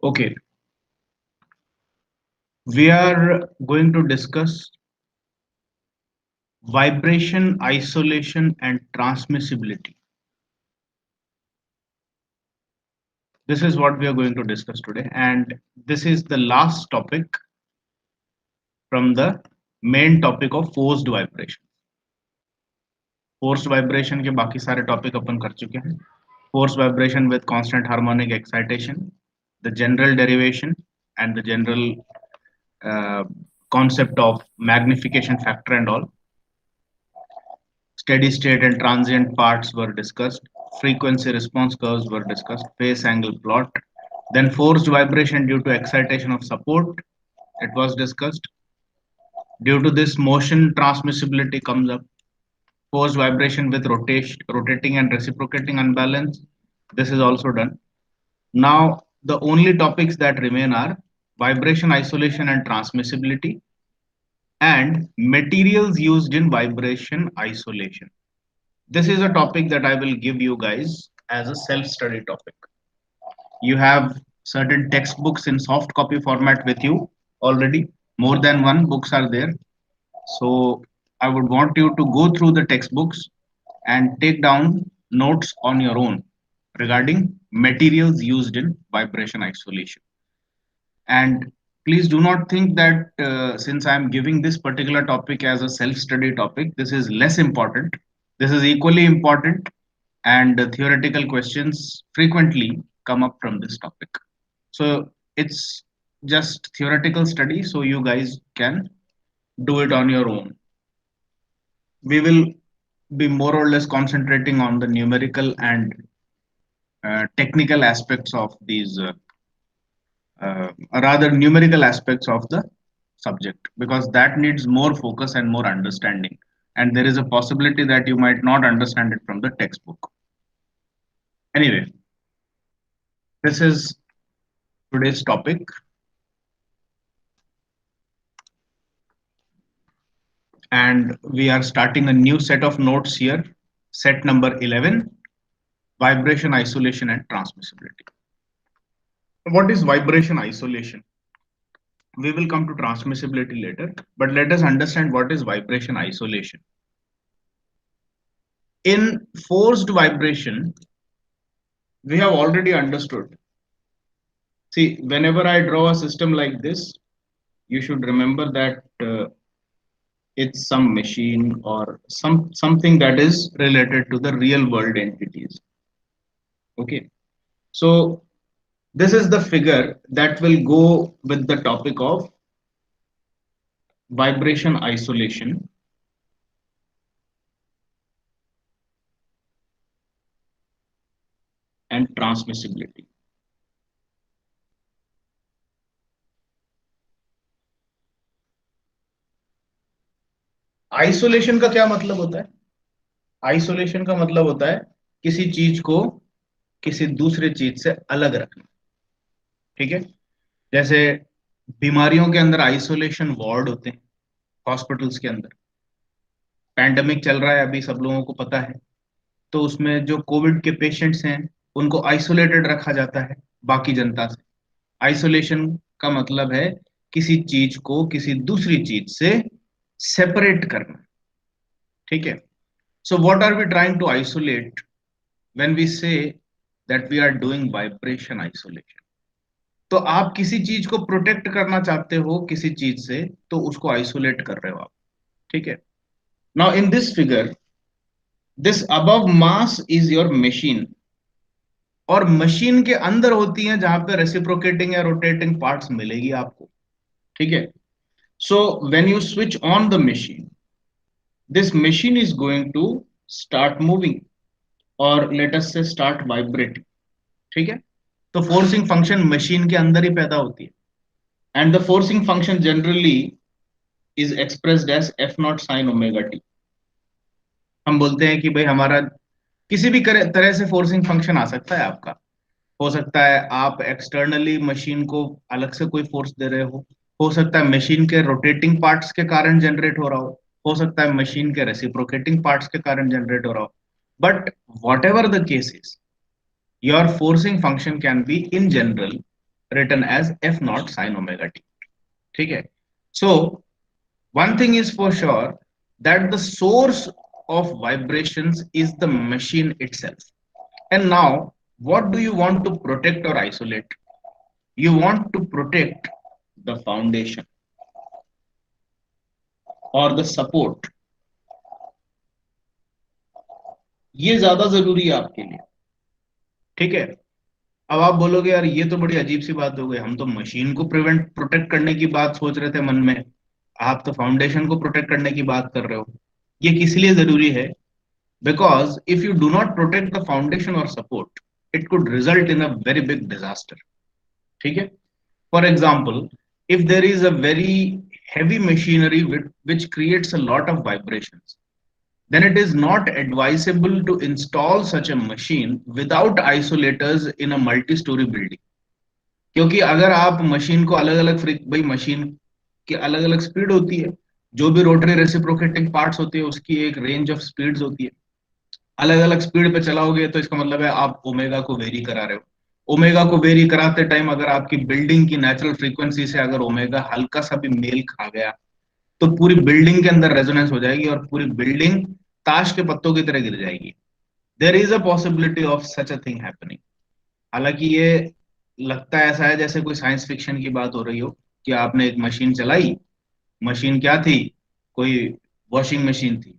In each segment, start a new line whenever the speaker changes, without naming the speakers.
Okay, we are going to discuss vibration, isolation, and transmissibility. This is what we are going to discuss today, and this is the last topic from the main topic of forced vibration. Forced vibration के बाकी सारे topic अपन कर चुके हैं. Forced vibration with constant harmonic excitation, the general derivation, and the general uh, concept of magnification factor and all. Steady state and transient parts were discussed. Frequency response curves were discussed. Phase angle plot. Then forced vibration due to excitation of support. It was discussed. Due to this, motion transmissibility comes up. Forced vibration with rotating and reciprocating unbalance. This is also done. Now, the only topics that remain are vibration isolation and transmissibility and materials used in vibration isolation. This is a topic that I will give you guys as a self-study topic. You have certain textbooks in soft copy format with you already. More than one books are there. So I would want you to go through the textbooks and take down notes on your own regarding materials used in vibration isolation. And please do not think that since I am giving this particular topic as a self-study topic, this is less important. This is equally important, and theoretical questions frequently come up from this topic. So it's just theoretical study, so you guys can do it on your own. We will be more or less concentrating on the numerical and technical aspects of these rather numerical aspects of the subject, because that needs more focus and more understanding, and there is a possibility that you might not understand it from the textbook. Anyway, this is today's topic, and we are starting a new set of notes here. Set number 11: vibration isolation and transmissibility. What is vibration isolation? We will come to transmissibility later, but let us understand what is vibration isolation. In forced vibration, we have already understood. See, whenever I draw a system like this, you should remember that it's some machine or something that is related to the real world entities. Okay, so this is the figure that will go with the topic of vibration isolation and transmissibility. Isolation का क्या मतलब होता है? Isolation का मतलब होता है किसी चीज को किसी दूसरे चीज से अलग रखना. ठीक है, जैसे बीमारियों के अंदर आइसोलेशन वार्ड होते हैं हॉस्पिटल्स के अंदर. पैंडेमिक चल रहा है अभी, सब लोगों को पता है. तो उसमें जो कोविड के पेशेंट्स हैं उनको आइसोलेटेड रखा जाता है बाकी जनता से. आइसोलेशन का मतलब है किसी चीज को किसी दूसरी चीज से सेपरेट करना. ठीक है, so what are we trying to isolate when we say that we are doing vibration isolation? तो आप किसी चीज को प्रोटेक्ट करना चाहते हो किसी चीज से, तो उसको आइसोलेट कर रहे हो आप. ठीक है, now in this figure, this above mass is your machine, और मशीन के अंदर होती है जहां पे रेसिप्रोकेटिंग या रोटेटिंग पार्ट्स मिलेगी आपको. ठीक है, so when you switch on the machine, this machine is going to start moving, or let us say start vibrating. ठीक है, तो फोर्सिंग फंक्शन मशीन के अंदर ही पैदा होती है, and the forcing function generally is expressed as F naught sine omega t. हम बोलते हैं कि भाई हमारा किसी भी तरह से फोर्सिंग फंक्शन आ सकता है आपका. हो सकता है आप एक्सटर्नली मशीन को अलग से कोई फोर्स दे रहे हो सकता है मशीन के रोटेटिंग पार्ट्स के कारण जनरेट हो रहा हो सकता है मशीन के रेसिप्रोकेटिंग पार्ट्स के कारण जनरेट हो रहा हो. But what ever the case is, your forcing function can be in general written as f naught sin omega t. ठीक है. So one thing is for sure, that the source of vibrations is the machine itself. And now, what do you want to protect or isolate? You want to protect the foundation or the support. ये ज्यादा जरूरी है आपके लिए. ठीक है. अब आप बोलोगे यार ये तो बड़ी अजीब सी बात हो गई, हम तो मशीन को प्रोटेक्ट करने की बात सोच रहे थे मन में, आप तो फाउंडेशन को प्रोटेक्ट करने की बात कर रहे हो. ये किस लिए जरूरी है? Because if you do not protect the foundation और support, it could result in a very big disaster. ठीक है. For example, if there is a very heavy machinery which creates a lot of vibrations, then it is not advisable to install such a machine without isolators in a multi-story building. क्योंकि अगर आप machine को अलग अलग भाई machine की अलग अलग स्पीड होती है, जो भी रोटरी रेसिप्रोकेटिंग पार्ट्स होती है उसकी एक रेंज ऑफ स्पीड्स होती है. अलग अलग स्पीड पे चलाओगे तो इसका मतलब है आप ओमेगा को वेरी करा रहे हो. ओमेगा को वेरी कराते टाइम अगर आपकी बिल्डिंग की नेचुरल फ्रीक्वेंसी से अगर ओमेगा हल्का सा भी मेल खा गया तो पूरी बिल्डिंग के अंदर रेजोनेंस हो जाएगी और पूरी बिल्डिंग ताश के पत्तों की तरह गिर जाएगी. There is a possibility of such a thing happening. हालांकि ये लगता ऐसा है जैसे कोई साइंस फिक्शन की बात हो रही हो कि आपने एक मशीन चलाई. मशीन क्या थी? कोई वॉशिंग मशीन थी.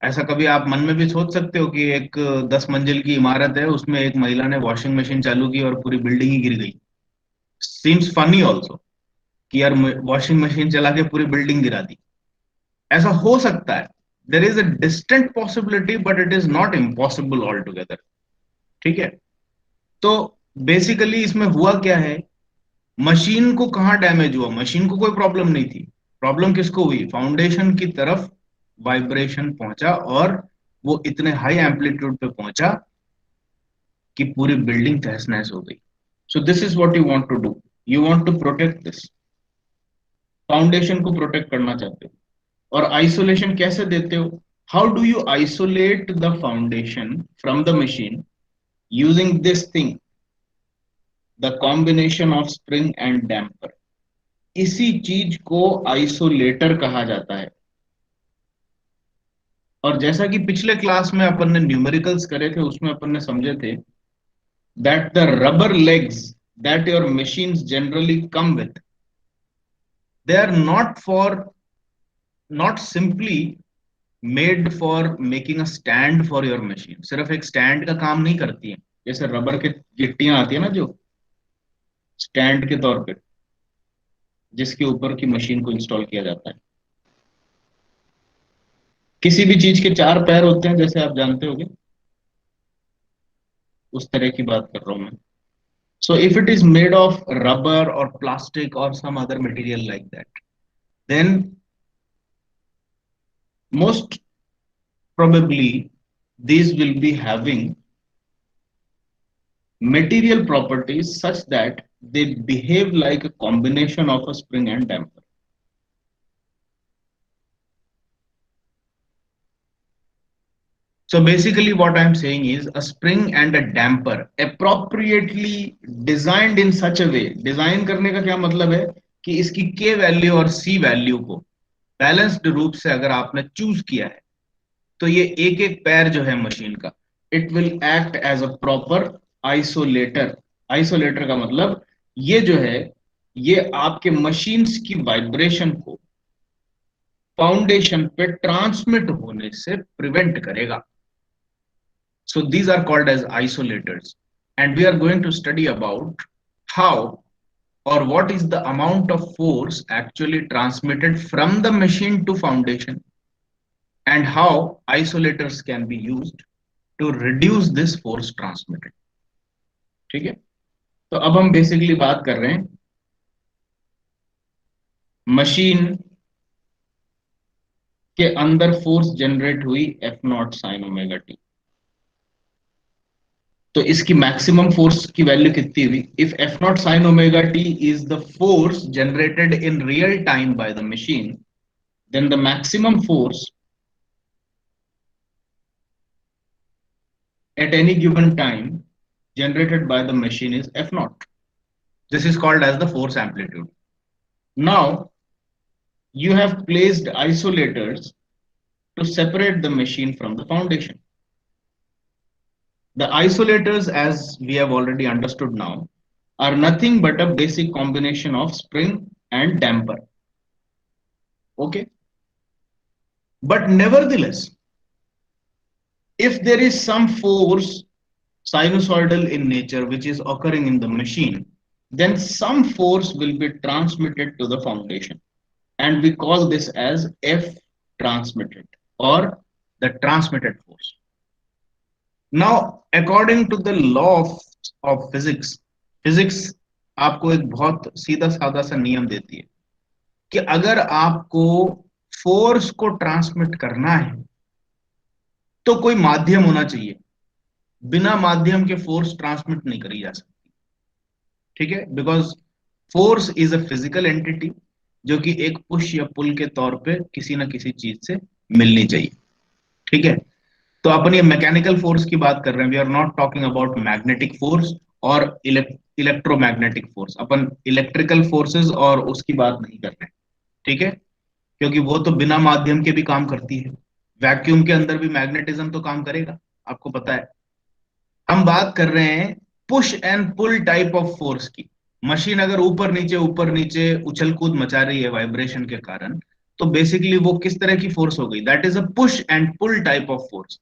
ऐसा कभी आप मन में भी सोच सकते हो कि एक 10 मंजिल की इमारत है, उसमें एक महिला ने वॉशिंग मशीन चालू की और पूरी बिल्डिंग ही गिर गई. सीम्स फनी ऑल्सो कि यार वॉशिंग मशीन चला के पूरी बिल्डिंग गिरा दी. ऐसा हो सकता है. There is a distant possibility but it is not impossible all together. ठीक है. तो बेसिकली इसमें हुआ क्या है, मशीन को कहां डैमेज हुआ? मशीन को कोई प्रॉब्लम नहीं थी. प्रॉब्लम किसको हुई? फाउंडेशन की तरफ वाइब्रेशन पहुंचा और वो इतने हाई एम्पलीट्यूड पे पहुंचा कि पूरी बिल्डिंग तहस नहस हो गई. So this is what you want to do. You want to protect this. Foundation को प्रोटेक्ट करना चाहते हो. और आइसोलेशन कैसे देते हो? How do you isolate the foundation from the machine using this thing, the combination of spring and damper. इसी चीज को आइसोलेटर कहा जाता है. और जैसा कि पिछले क्लास में अपन ने न्यूमेरिकल्स करे थे उसमें अपन ने समझे थे that the rubber legs that your machines generally come with, they are not simply made for making a stand for your machine. सिर्फ एक स्टैंड का काम नहीं करती है. जैसे रबर के गिट्टियां आती है ना जो स्टैंड के तौर पे, जिसके ऊपर की मशीन को इंस्टॉल किया जाता है. किसी भी चीज के चार पैर होते हैं जैसे आप जानते होंगे, उस तरह की बात कर रहा हूं मैं. So if it is made of rubber or plastic or some other material like that, then most probably these will be having material properties such that they behave like a combination of a spring and damper. So basically what I'm saying is a spring and a damper appropriately designed in such a way. Design करने का क्या मतलब है कि इसकी K value और C value को balanced रूप से अगर आपने चूज किया है तो ये एक एक पैर जो है मशीन का, it will act as a proper isolator. Isolator का मतलब ये जो है ये आपके मशीन्स की वाइब्रेशन को फाउंडेशन पे ट्रांसमिट होने से प्रिवेंट करेगा. So these are called as isolators, and we are going to study about how or what is the amount of force actually transmitted from the machine to foundation and how isolators can be used to reduce this force transmitted. ठीक है. तो अब हम basically बात कर रहे हैं machine के अंदर फोर्स जनरेट हुई F naught sine omega t. तो इसकी मैक्सिमम फोर्स की वैल्यू कितनी हुई? If F naught sine omega t is the force generated in real time by the machine, then the maximum force at any given time generated by the machine is f naught. This is called as the force amplitude. Now you have placed isolators to separate the machine from the foundation. The isolators, as we have already understood now, are nothing but a basic combination of spring and damper. Okay. But nevertheless, if there is some force sinusoidal in nature which is occurring in the machine, then some force will be transmitted to the foundation. And we call this as F transmitted or the transmitted force. Now, according to the law of physics, physics आपको एक बहुत सीधा साधा सा नियम देती है कि अगर आपको फोर्स को ट्रांसमिट करना है तो कोई माध्यम होना चाहिए, बिना माध्यम के फोर्स ट्रांसमिट नहीं करी जा सकती। ठीक है, because force is a physical entity जो कि एक पुश या पुल के तौर पे किसी ना किसी चीज से मिलनी चाहिए। ठीक है, तो अपन ये मैकेनिकल फोर्स की बात कर रहे हैं, we are not talking about magnetic force और इलेक्ट्रोमैग्नेटिक फोर्स। अपन इलेक्ट्रिकल फोर्सेस और उसकी बात नहीं कर रहे हैं। ठीक है, क्योंकि वो तो बिना माध्यम के भी काम करती है, वैक्यूम के अंदर भी मैग्नेटिज्म तो काम करेगा, आपको पता है। हम बात कर रहे हैं push and pull type of force की। मशीन अगर ऊपर नीचे उछल कूद मचा रही है वाइब्रेशन के कारण, तो बेसिकली वो किस तरह की फोर्स हो गई? That is a push and pull type of force.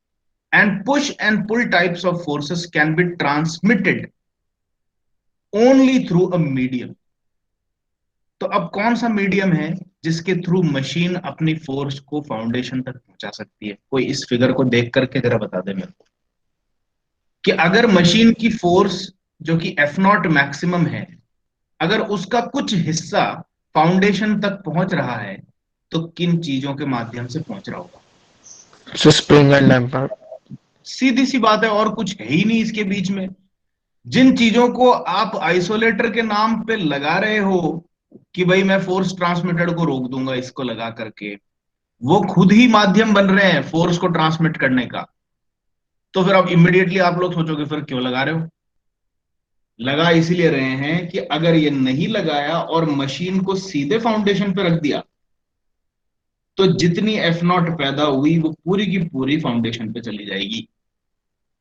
And push and pull types of forces can be transmitted only through a medium. तो अब कौन सा मीडियम है जिसके थ्रू मशीन अपनी फोर्स को फाउंडेशन तक पहुंचा सकती है? कोई इस फिगर को देख करके जरा बता दे मेरे को कि अगर मशीन की फोर्स जो कि एफ नॉट मैक्सिमम है, अगर उसका कुछ हिस्सा फाउंडेशन तक पहुंच रहा है तो किन चीजों के माध्यम से पहुंच रहा होगा?
Spring and damper.
सीधी सी बात है, और कुछ है ही नहीं इसके बीच में। जिन चीजों को आप आइसोलेटर के नाम पे लगा रहे हो कि भाई मैं फोर्स ट्रांसमिटेड को रोक दूंगा इसको लगा करके, वो खुद ही माध्यम बन रहे हैं फोर्स को ट्रांसमिट करने का। तो फिर अब इमिडिएटली आप लोग सोचोगे फिर क्यों लगा रहे हो? लगा इसीलिए रहे हैं कि अगर ये नहीं लगाया और मशीन को सीधे फाउंडेशन पे रख दिया तो जितनी एफ नॉट पैदा हुई वो पूरी की पूरी फाउंडेशन पे चली जाएगी।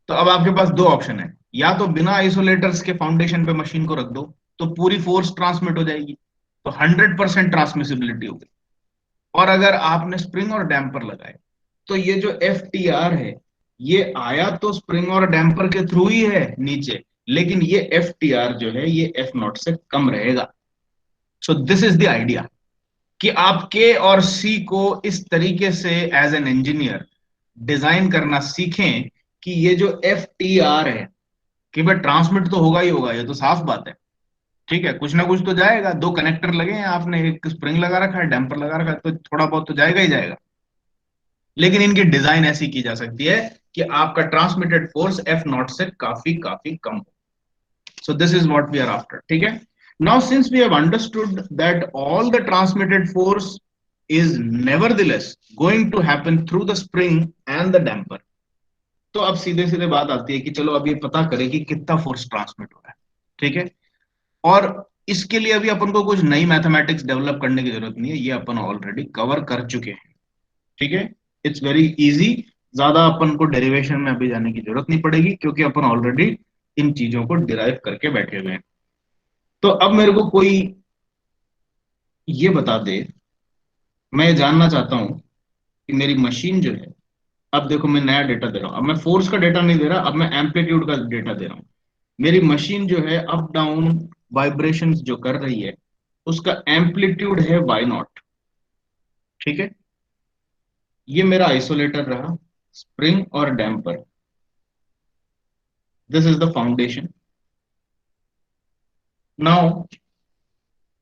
तो अब आपके पास दो ऑप्शन है, या तो बिना आइसोलेटर्स के फाउंडेशन पे मशीन को रख दो तो पूरी फोर्स ट्रांसमिट हो जाएगी, तो 100% ट्रांसमिसिबिलिटी होगी। और अगर आपने स्प्रिंग और डैम्पर लगाए तो ये जो एफ टी आर है ये आया तो स्प्रिंग और डैम्पर के थ्रू ही है नीचे, लेकिन ये एफ टी आर जो है ये एफ नॉट से कम रहेगा। सो दिस इज द आइडिया कि आप के और सी को इस तरीके से एज एन इंजीनियर डिजाइन करना सीखें कि ये जो एफ टी आर है कि भाई ट्रांसमिट तो होगा ही होगा, ये तो साफ बात है। ठीक है, कुछ ना कुछ तो जाएगा, दो कनेक्टर लगे हैं, आपने एक स्प्रिंग लगा रखा है, डैम्पर लगा रखा है, तो थोड़ा बहुत तो जाएगा ही जाएगा। लेकिन इनकी डिजाइन ऐसी की जा सकती है कि आपका ट्रांसमिटेड फोर्स एफ नॉट से काफी काफी कम हो। So this is what we are after. ठीक है, now since we have understood that all the transmitted force is nevertheless going to happen through the spring and the damper, तो अब सीधे सीधे बात आती है कि चलो अब ये पता करें कि कितना फोर्स ट्रांसमिट हो रहा है। ठीक है, और इसके लिए अभी अपन को कुछ नई मैथमेटिक्स डेवलप करने की जरूरत नहीं है, ये अपन ऑलरेडी कवर कर चुके हैं। ठीक है, इट्स वेरी इजी, ज्यादा अपन को डेरिवेशन में अभी जाने की जरूरत नहीं पड़ेगी क्योंकि अपन ऑलरेडी इन चीजों को डिराइव करके बैठे हुए हैं। तो अब मेरे को कोई ये बता दे, मैं ये जानना चाहता हूं कि मेरी मशीन जो है, अब देखो मैं नया डेटा दे रहा हूं, अब मैं फोर्स का डेटा नहीं दे रहा, अब मैं एम्पलीट्यूड का डेटा दे रहा हूं। मेरी मशीन जो है अप डाउन वाइब्रेशंस जो कर रही है उसका एम्पलीट्यूड है वाई नॉट। ठीक है, ये मेरा आइसोलेटर रहा, स्प्रिंग और damper, this is the foundation. Now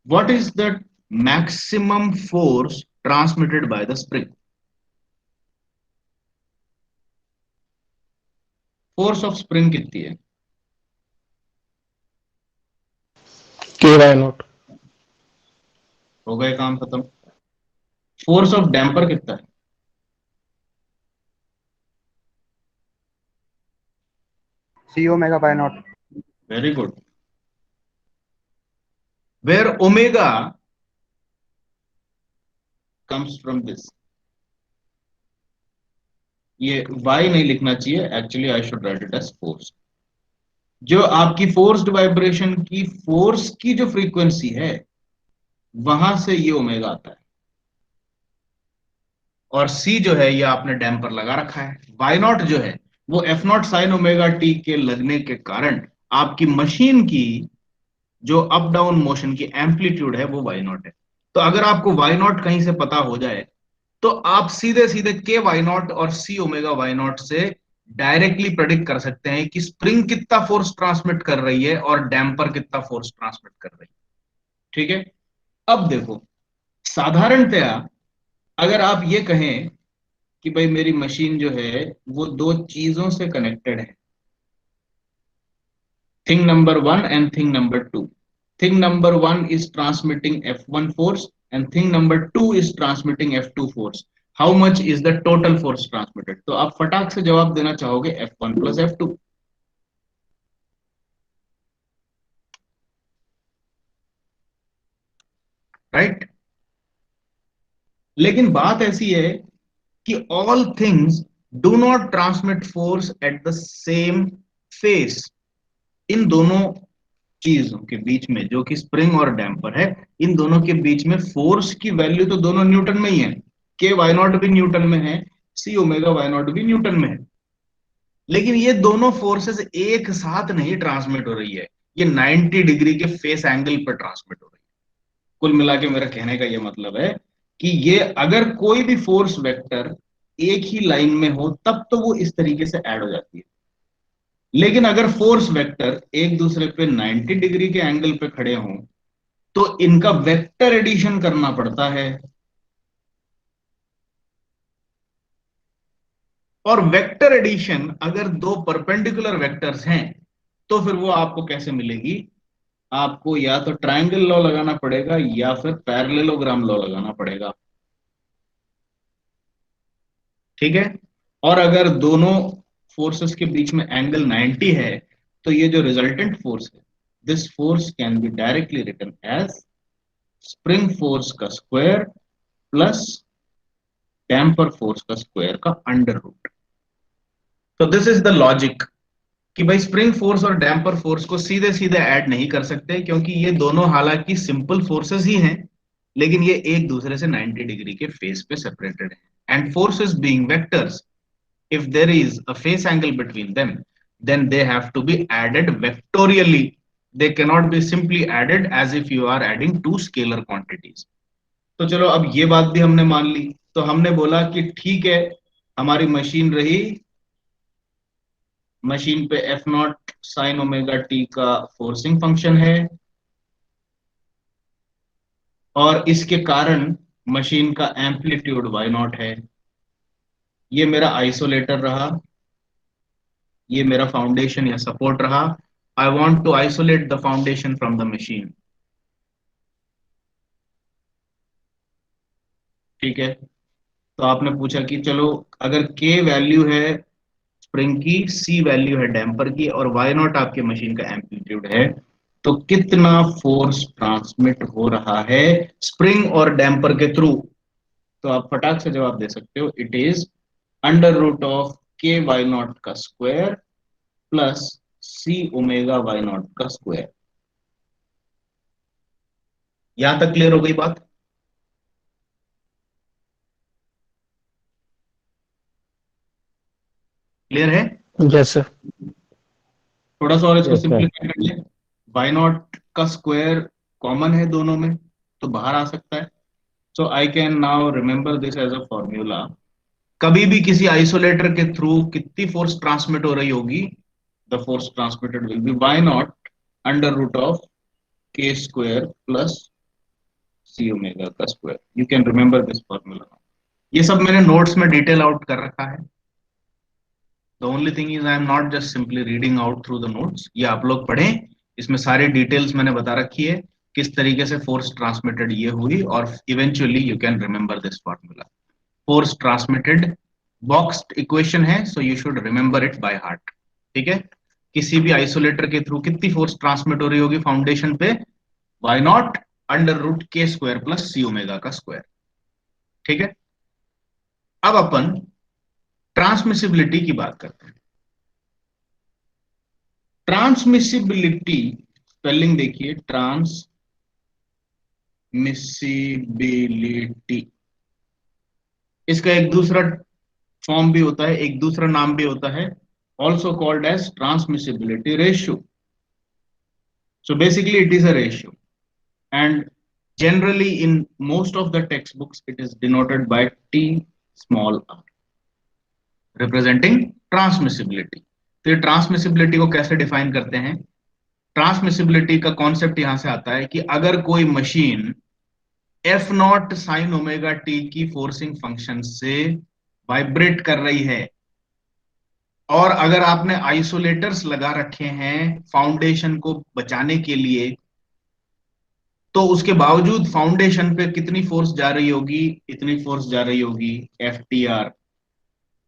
what is the maximum force transmitted by the spring? Force of spring कितनी है?
के वाई नॉट।
हो गए काम खत्म। फोर्स ऑफ डैम्पर कितना है?
C omega by naught.
Very good. Where omega comes from this. ये y नहीं लिखना चाहिए, actually I should write it as force. जो आपकी फोर्स्ड वाइब्रेशन की फोर्स की जो फ्रीक्वेंसी है, वहां से ये ओमेगा आता है। और c जो है ये आपने डैम्पर लगा रखा है। y नॉट जो है वो f not sine omega T के लगने के कारण आपकी मशीन की जो अप डाउन मोशन की एम्पलीट्यूड है वो y नॉट है। तो अगर आपको y नॉट कहीं से पता हो जाए तो आप सीधे सीधे के वाई नॉट और सी ओमेगा वाई नॉट से डायरेक्टली प्रेडिक्ट कर सकते हैं कि स्प्रिंग कितना फोर्स ट्रांसमिट कर रही है और डैम्पर कितना फोर्स ट्रांसमिट कर रही है। ठीक है। अब देखो, साधारणतया अगर आप ये कहें कि भाई मेरी मशीन जो है वो दो चीजों से कनेक्टेड है, thing number one and thing number two. Thing number one is transmitting F1 force and thing number two is transmitting F2 force. How much is the total force transmitted? तो आप फटाक से जवाब देना चाहोगे F1 plus F2, राइट। लेकिन बात ऐसी है कि all things do not transmit force at the same phase। इन दोनों चीजों के बीच में जो कि स्प्रिंग और डैम्पर है, इन दोनों के बीच में फोर्स की वैल्यू तो दोनों न्यूटन में ही है। के वाई नॉट भी न्यूटन में है, सी ओमेगा वाई नॉट भी न्यूटन में है। लेकिन ये दोनों फोर्सेस एक साथ नहीं ट्रांसमिट हो रही है, ये 90 डिग्री के फेस एंगल पर ट्रांसमिट हो रही है। कुल मिला के मेरा कहने का ये मतलब है कि ये अगर कोई भी फोर्स वेक्टर एक ही लाइन में हो तब तो वो इस तरीके से ऐड हो जाती है। लेकिन अगर फोर्स वेक्टर एक दूसरे पे 90 डिग्री के एंगल पे खड़े हों तो इनका वेक्टर एडिशन करना पड़ता है। और वेक्टर एडिशन अगर दो परपेंडिकुलर वेक्टर्स हैं तो फिर वो आपको कैसे मिलेगी? आपको या तो ट्रायंगल लॉ लगाना पड़ेगा या फिर पैरेललोग्राम लॉ लगाना पड़ेगा। ठीक है। और अगर दोनों फोर्सेस के बीच में एंगल 90 है तो ये जो रिजल्टेंट फोर्स है, this force can be directly written as spring force का स्क्वायर प्लस डैम्पर फोर्स का स्क्वायर का अंडर रूट। तो दिस इज द लॉजिक कि भाई स्प्रिंग फोर्स और डैम्पर फोर्स को सीधे सीधे ऐड नहीं कर सकते क्योंकि ये दोनों हालांकि सिंपल फोर्सेस ही हैं, लेकिन ये एक दूसरे से 90 डिग्री के फेस पे सेपरेटेड हैं। And forces being vectors, if there is a phase angle between them, then they have to be added vectorially. They cannot be simply added as if you are adding two scalar quantities. तो चलो अब ये बात भी हमने मान ली। तो हमने बोला कि ठीक है, हमारी मशीन रही, मशीन पे F naught sine omega T का फोर्सिंग फंक्शन है और इसके कारण मशीन का एम्पलीट्यूड वाई नॉट है। ये मेरा आइसोलेटर रहा, ये मेरा फाउंडेशन या सपोर्ट रहा। I want to isolate the foundation from the machine. ठीक है। तो आपने पूछा कि चलो अगर के वैल्यू है स्प्रिंग की, सी वैल्यू है डैम्पर की और वाई नॉट आपके मशीन का एम्पलीट्यूड है, तो कितना फोर्स ट्रांसमिट हो रहा है स्प्रिंग और डैम्पर के थ्रू? तो आप फटाक से जवाब दे सकते हो, it is under root of K Y naught का square plus C omega Y naught का स्क्वायर। यहां तक क्लियर हो गई बात? क्लियर है?
Yes, sir.
थोड़ा सा और इसको
Yes, sir.
सिंप्लीफाई कर ले। वाई नॉट का स्क्वायर कॉमन है दोनों में तो बाहर आ सकता है। So I can now remember this as a formula. कभी भी किसी आइसोलेटर के थ्रू कितनी फोर्स ट्रांसमिट हो रही होगी? The force transmitted will be Y naught under root of K square plus C omega का square. You can remember this formula. ये सब मैंने नोट्स में डिटेल आउट कर रखा है। The only thing is I am not just simply reading out through the notes. ये आप लोग पढ़ें, इसमें सारी डिटेल्स मैंने बता रखी है, किस तरीके से फोर्स ट्रांसमिटेड ये हुई और eventually you can remember this formula. Force transmitted boxed equation है, so you should remember it by heart. ठीक है। किसी भी आइसोलेटर के थ्रू कितनी फोर्स ट्रांसमिट हो रही होगी फाउंडेशन पे? वाई नॉट अंडर रूट के स्क्वायर प्लस सी ओमेगा का स्क्वायर। ठीक है, अब अपन ट्रांसमिसिबिलिटी की बात करते हैं। ट्रांसमिसिबिलिटी स्पेलिंग देखिए, ट्रांसमिसिबिलिटी, इसका एक दूसरा फॉर्म भी होता है, एक दूसरा नाम भी होता है, also called as transmissibility ratio. So basically it is a ratio, and generally in most of the textbooks it is denoted by T small r, representing transmissibility। तो ये ट्रांसमिसिबिलिटी को कैसे डिफाइन करते हैं? ट्रांसमिसिबिलिटी का कॉन्सेप्ट यहां से आता है कि अगर कोई machine F naught sine omega T की फोर्सिंग फंक्शन से वाइब्रेट कर रही है, और अगर आपने आइसोलेटर्स लगा रखे हैं फाउंडेशन को बचाने के लिए, तो उसके बावजूद फाउंडेशन पे कितनी फोर्स जा रही होगी? इतनी फोर्स जा रही होगी, एफ टी आर।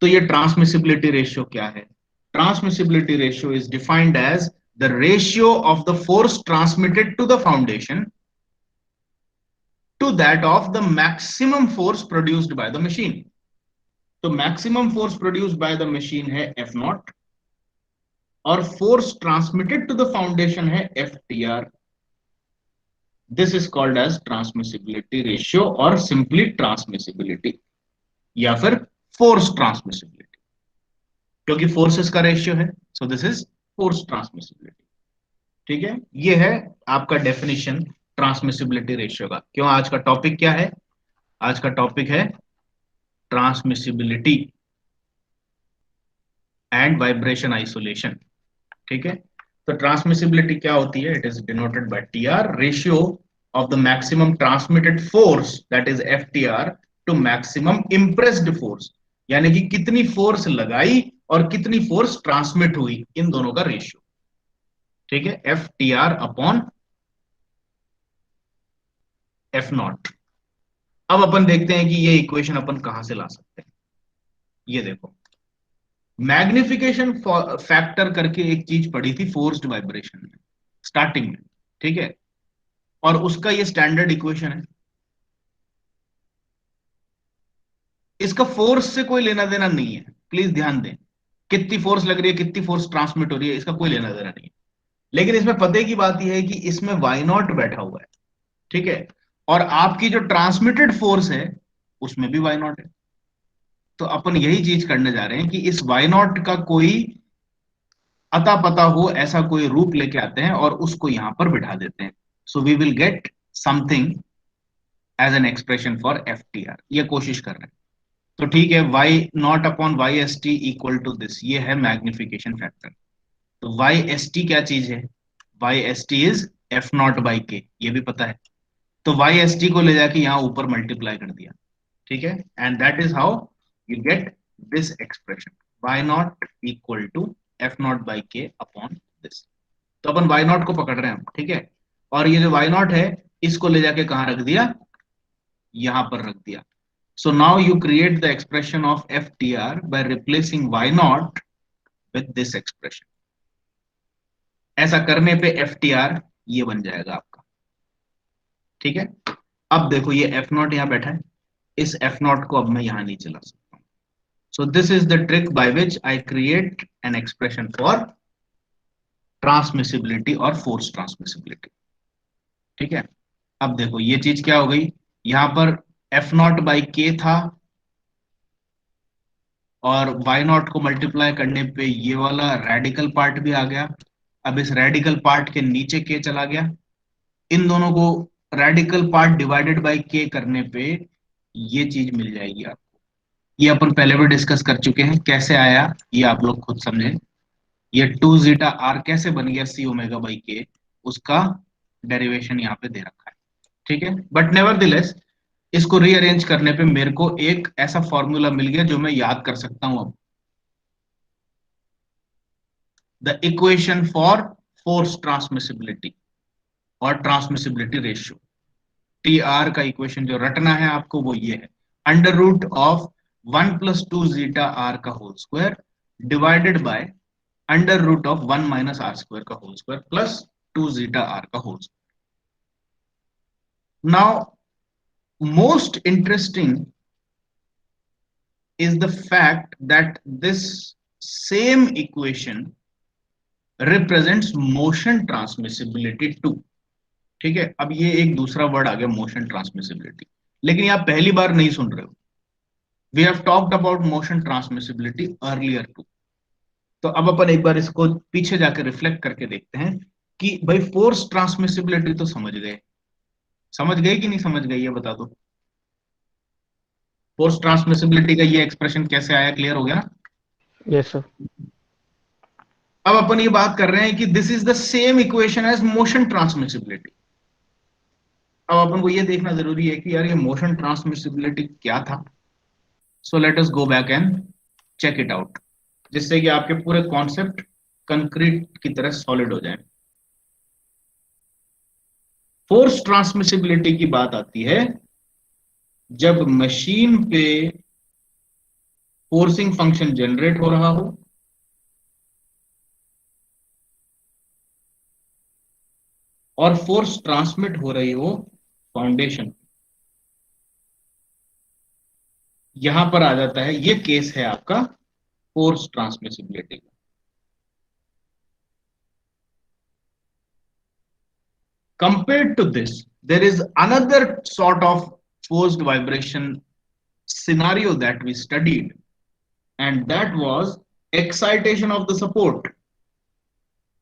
तो ये ट्रांसमिसिबिलिटी रेशियो क्या है? Transmissibility ratio is defined as the ratio of the force transmitted to the foundation to that of the maximum force produced by the machine. तो maximum force produced by the machine है F naught, और force transmitted to the foundation है F T R. This is called as transmissibility ratio, और simply transmissibility, या फिर force transmissibility, क्योंकि forces का ratio है, so this is force transmissibility. ठीक है, ये है आपका डेफिनेशन ट्रांसमिसिबिलिटी रेशियो का। क्यों, आज का टॉपिक क्या है? आज का टॉपिक है ट्रांसमिसिबिलिटी एंड वाइब्रेशन आइसोलेशन। ठीक है, तो ट्रांसमिसिबिलिटी क्या होती है? It is denoted by T R, ratio of the maximum transmitted force that is F T R to maximum impressed force, यानी कि कितनी फोर्स लगाई और कितनी फोर्स ट्रांसमिट हुई, इन दोनों का रेशियो। ठीक है, F T are upon F not. अब अपन देखते हैं कि ये इक्वेशन अपन कहां से ला सकते हैं। ये देखो, मैग्निफिकेशन फैक्टर करके एक चीज पड़ी थी फोर्स्ड वाइब्रेशन में स्टार्टिंग में। ठीक है, और उसका ये स्टैंडर्ड इक्वेशन है। इसका फोर्स से कोई लेना देना नहीं है, प्लीज ध्यान दें। कितनी फोर्स लग रही है, कितनी फोर्स ट्रांसमिट हो रही है, इसका कोई लेना देना नहीं है। लेकिन इसमें पते की बात यह है कि इसमें वाई नॉट बैठा हुआ है। ठीक है, और आपकी जो ट्रांसमिटेड फोर्स है उसमें भी वाई नॉट है। तो अपन यही चीज करने जा रहे हैं कि इस वाई नॉट का कोई अता पता हो ऐसा कोई रूप लेके आते हैं और उसको यहां पर बिठा देते हैं। So we will get something as an expression for F T R, ये कोशिश कर रहे हैं। तो ठीक है, Y naught upon Y S T equal to this, ये है मैग्निफिकेशन फैक्टर। तो वाई एस टी क्या चीज है? Y S T is F naught by K, ये भी पता है। तो वाई एस टी को ले जाके यहां ऊपर मल्टीप्लाई कर दिया। ठीक है, and that is how you get this expression, Y naught equal to F naught by K upon this. तो अपन वाई नॉट को पकड़ रहे हैं हम। ठीक है, और ये जो वाई नॉट है इसको ले जाके कहां रख दिया? यहां पर रख दिया। So now you create the expression of FTR by replacing Y naught with this expression. ऐसा करने पे FTR ये बन जाएगा आपका। ठीक है, अब देखो ये F नॉट यहां बैठा है, इस F नॉट को अब मैं यहां नहीं चला सकता हूं। So this is the trick by which I create an expression for transmissibility और force transmissibility। ठीक है, अब देखो ये चीज क्या हो गई, यहां पर F नॉट बाई के था, और y नॉट को मल्टीप्लाई करने पे ये वाला रेडिकल पार्ट भी आ गया। अब इस रेडिकल पार्ट के नीचे k चला गया, इन दोनों को radical part divided by k करने पे ये चीज मिल जाएगी आपको। ये अपन पहले भी डिस्कस कर चुके हैं, कैसे आया ये आप लोग खुद समझें। ये 2 जीटा r कैसे बन गया c ओमेगा बाई k, उसका डेरिवेशन यहाँ पे दे रखा है। ठीक है, बट नेवरदलेस इसको रीअरेंज करने पे मेरे को एक ऐसा फॉर्मूला मिल गया जो मैं याद कर सकता हूं अब। The equation for force transmissibility और ट्रांसमिसिबिलिटी रेशियो, टी आर का इक्वेशन जो रटना है आपको वो ये है, under root of 1 plus 2 zeta r का whole square divided by under root of 1 minus r square का whole square plus 2 zeta r का whole square. Now, most interesting is the fact that this same equation represents motion transmissibility too. ठीक है, अब ये एक दूसरा word आ गया motion transmissibility, लेकिन आप पहली बार नहीं सुन रहे हो. We have talked about motion transmissibility earlier too. तो अब अपन एक बार इसको पीछे जाकर रिफ्लेक्ट करके देखते हैं कि भाई फोर्स ट्रांसमिसिबिलिटी तो समझ गए कि नहीं समझ गए, ये बता दो. फोर्स ट्रांसमिसिबिलिटी का ये एक्सप्रेशन कैसे आया, क्लियर हो गया ना.
Yes, sir.
अब अपन ये बात कर रहे हैं कि this is the same equation as motion transmissibility. अब अपन को ये देखना जरूरी है कि यार ये मोशन ट्रांसमिसिबिलिटी क्या था. So let us go back and check it out, जिससे कि आपके पूरे कॉन्सेप्ट कंक्रीट की तरह सॉलिड हो जाए. फोर्स ट्रांसमिसिबिलिटी की बात आती है जब मशीन पे फोर्सिंग फंक्शन जनरेट हो रहा हो और फोर्स ट्रांसमिट हो रही हो फाउंडेशन. यहां पर आ जाता है, ये केस है आपका फोर्स ट्रांसमिसिबिलिटी का. Compared to this, there is another sort of forced vibration scenario that we studied, and that was excitation of the support.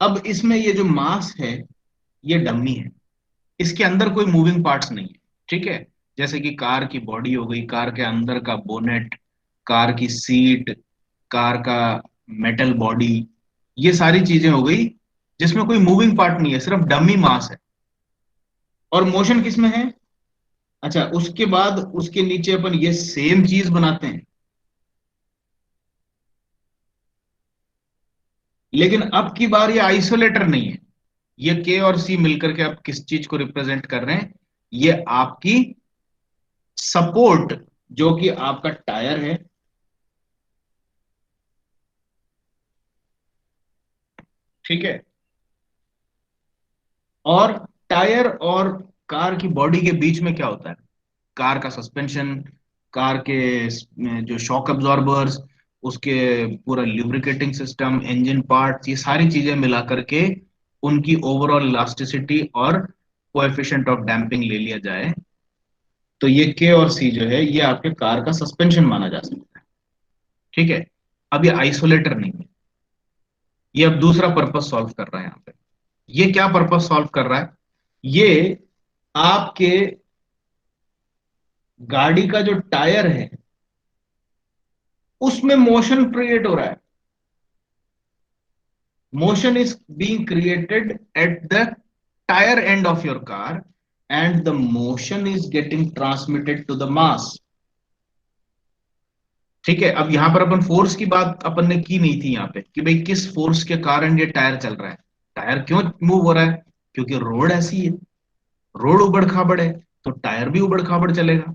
अब इसमें ये जो मास है ये डमी है, इसके अंदर कोई मूविंग पार्ट्स नहीं है. ठीक है, जैसे कि कार की बॉडी हो गई, कार के अंदर का बोनेट, कार की सीट, कार का मेटल बॉडी, ये सारी चीजें हो गई जिसमें कोई मूविंग पार्ट नहीं है, सिर्फ डमी मास है. और मोशन किसमें है? अच्छा, उसके बाद उसके नीचे अपन ये सेम चीज बनाते हैं, लेकिन अब की बार ये आइसोलेटर नहीं है. ये के और सी मिलकर के आप किस चीज को रिप्रेजेंट कर रहे हैं? ये आपकी सपोर्ट, जो कि आपका टायर है, ठीक है. और टायर और कार की बॉडी के बीच में क्या होता है? कार का सस्पेंशन, कार के जो शॉक अब्जॉर्बर्स, उसके पूरा ल्यूब्रिकेटिंग सिस्टम, इंजन पार्ट्स, ये सारी चीजें मिला करके उनकी ओवरऑल इलास्टिसिटी और कोएफिशिएंट ऑफ डैम्पिंग ले लिया जाए, तो ये के और सी जो है ये आपके कार का सस्पेंशन माना जा सकता है. ठीक है, अब ये आइसोलेटर नहीं है, ये अब दूसरा पर्पस सॉल्व कर रहा है यहाँ पे. ये क्या पर्पस सॉल्व कर रहा है? ये आपके गाड़ी का जो टायर है उसमें मोशन क्रिएट हो रहा है. Motion is being created at the tyre end of your car and the motion is getting transmitted to the mass. ठीक है, अब यहां पर अपन फोर्स की बात अपन ने की नहीं थी यहाँ पे कि भाई किस फोर्स के कारण ये टायर चल रहा है. टायर क्यों मूव हो रहा है? क्योंकि रोड ऐसी है, रोड उबड़ खाबड़ है, तो टायर भी उबड़ खाबड़ चलेगा.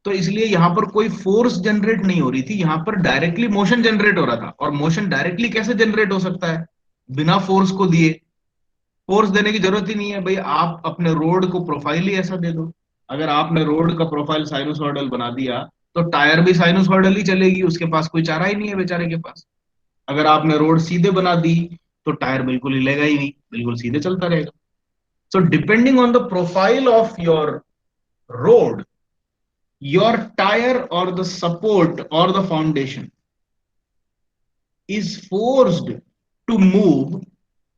तो इसलिए यहां पर कोई फोर्स जनरेट नहीं हो रही थी, यहां पर डायरेक्टली मोशन जनरेट हो रहा था. और मोशन डायरेक्टली कैसे जनरेट हो सकता है? बिना फोर्स को दिए. फोर्स देने की जरूरत ही नहीं है भाई, आप अपने रोड को प्रोफाइल ही ऐसा दे दो. अगर आपने रोड का प्रोफाइल साइनोसॉइडल बना दिया तो टायर भी साइनोसॉइडल ही चलेगी, उसके पास कोई चारा ही नहीं है बेचारे के पास. अगर आपने रोड सीधे बना दी तो टायर बिल्कुल हिलेगा ही नहीं, बिल्कुल सीधे चलता रहेगा. So depending on the profile of your road, your tire or the support or the foundation is forced to move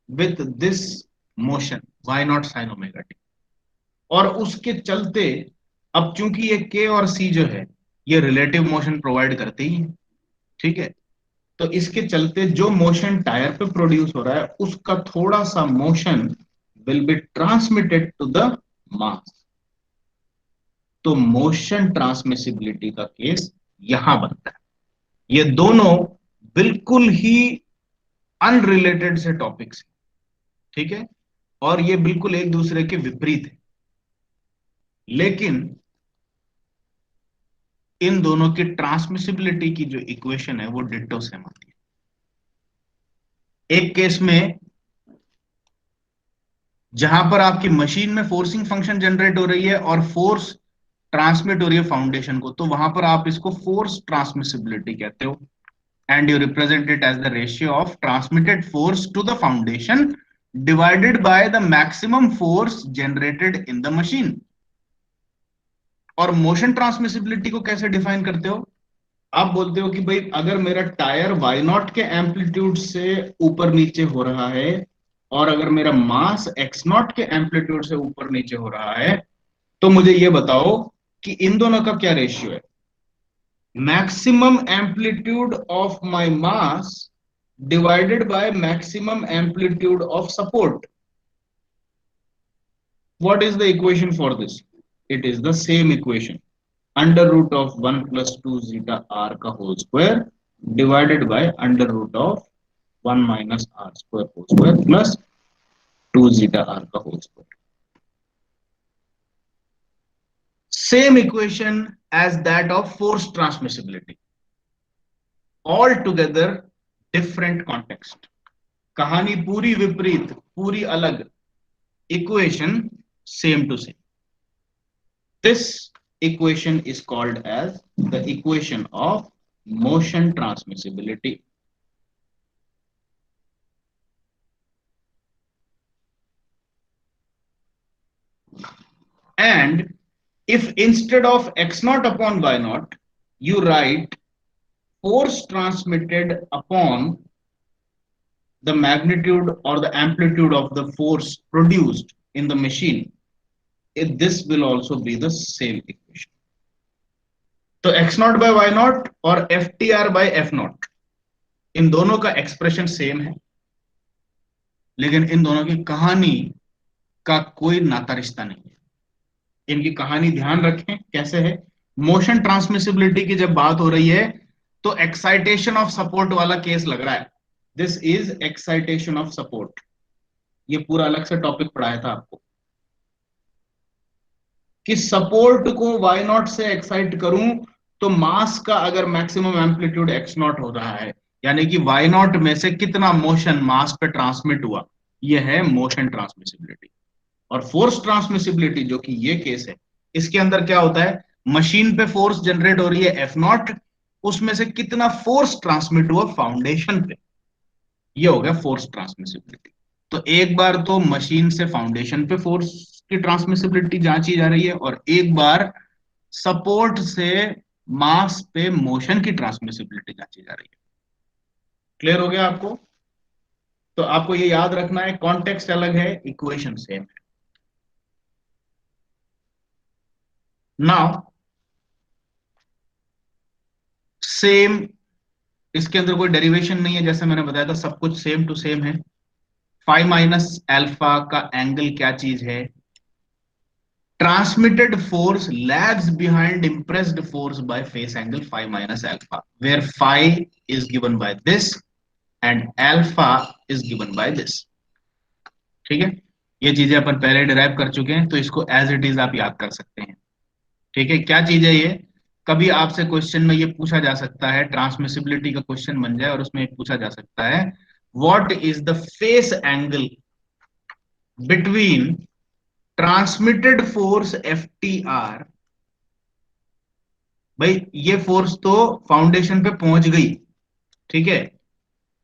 with this motion. Why not sin omega t? और उसके चलते, अब चूंकि ये के और सी जो है ये रिलेटिव मोशन प्रोवाइड करते ही हैं, ठीक है. तो इसके चलते जो मोशन टायर पे प्रोड्यूस हो रहा है उसका थोड़ा सा motion will be transmitted to the mass. तो मोशन ट्रांसमिसिबिलिटी का केस यहां बनता है. ये दोनों बिल्कुल ही अनरिलेटेड से टॉपिक्स, ठीक है, और ये बिल्कुल एक दूसरे के विपरीत है, लेकिन इन दोनों की ट्रांसमिसिबिलिटी की जो इक्वेशन है वो डिट्टो सेम आती है. एक केस में जहां पर आपकी मशीन में फोर्सिंग फंक्शन जनरेट हो रही है और फोर्स ट्रांसमिट हो रही है फाउंडेशन को, तो वहां पर आप इसको फोर्स ट्रांसमिसिबिलिटी कहते हो, and you represent it as the ratio of transmitted force to the foundation divided by the maximum force generated in the machine. और मोशन ट्रांसमिसिबिलिटी को कैसे डिफाइन करते हो? आप बोलते हो कि भाई अगर मेरा टायर वाई नॉट के एम्पलीट्यूड से ऊपर नीचे हो रहा है और अगर मेरा मास एक्स नॉट के एम्पलीट्यूड से ऊपर नीचे हो रहा है, तो मुझे ये बताओ कि इन दोनों का क्या रेशियो है? maximum amplitude of my mass divided by maximum amplitude of support. What is the equation for this? It is the same equation, under root of 1 plus 2 zeta r ka whole square divided by under root of 1 minus r square whole square plus 2 zeta r ka whole square. Same equation as that of force transmissibility. All together different context. कहानी पूरी विपरीत, पूरी अलग, equation same to same. This equation is called as the equation of motion transmissibility. And if instead of x naught upon y naught you write force transmitted upon the magnitude or the amplitude of the force produced in the machine, this will also be the same equation. तो x naught by y naught और F T R by F naught, इन दोनों का expression same है, लेकिन इन दोनों की कहानी का कोई नाता रिश्ता नहीं है. इनकी कहानी ध्यान रखें कैसे है. मोशन ट्रांसमिसिबिलिटी की जब बात हो रही है तो एक्साइटेशन ऑफ सपोर्ट वाला केस लग रहा है. This is excitation of support. ये पूरा अलग से टॉपिक पढ़ाया था आपको कि सपोर्ट को वाई नॉट से एक्साइट करूं तो मास का अगर मैक्सिमम एम्पलीट्यूड एक्स नॉट हो रहा है, यानी कि वाई नॉट में से कितना मोशन मास पे ट्रांसमिट हुआ, यह है मोशन ट्रांसमिसिबिलिटी. और फोर्स ट्रांसमिसिबिलिटी जो कि ये केस है, इसके अंदर क्या होता है, मशीन पे फोर्स जनरेट हो रही है एफ नॉट, उसमें से कितना फोर्स ट्रांसमिट हुआ फाउंडेशन पे, ये हो गया फोर्स ट्रांसमिसिबिलिटी. तो एक बार तो मशीन से फाउंडेशन पे फोर्स की ट्रांसमिसिबिलिटी जांची जा रही है और एक बार सपोर्ट से मास पे मोशन की ट्रांसमिसिबिलिटी जांची जा रही है. क्लियर हो गया आपको? तो आपको ये याद रखना है, कॉन्टेक्स्ट अलग है, इक्वेशन सेम है. नाउ सेम, इसके अंदर कोई डेरिवेशन नहीं है, जैसे मैंने बताया था सब कुछ सेम टू सेम है. फाइव माइनस एल्फा का एंगल क्या चीज है? Transmitted force lags behind impressed force by phase angle phi minus alpha, where phi is given by this and alpha is given by this. ठीक है, ये चीजें अपन पहले डिराइव कर चुके हैं, तो इसको एज इट इज आप याद कर सकते हैं. ठीक है, क्या चीज है ये? कभी आपसे क्वेश्चन में ये पूछा जा सकता है, ट्रांसमिसिबिलिटी का क्वेश्चन बन जाए और उसमें पूछा जा सकता है what is the face angle between transmitted force F T are. भाई ये फोर्स तो फाउंडेशन पे पहुंच गई, ठीक है,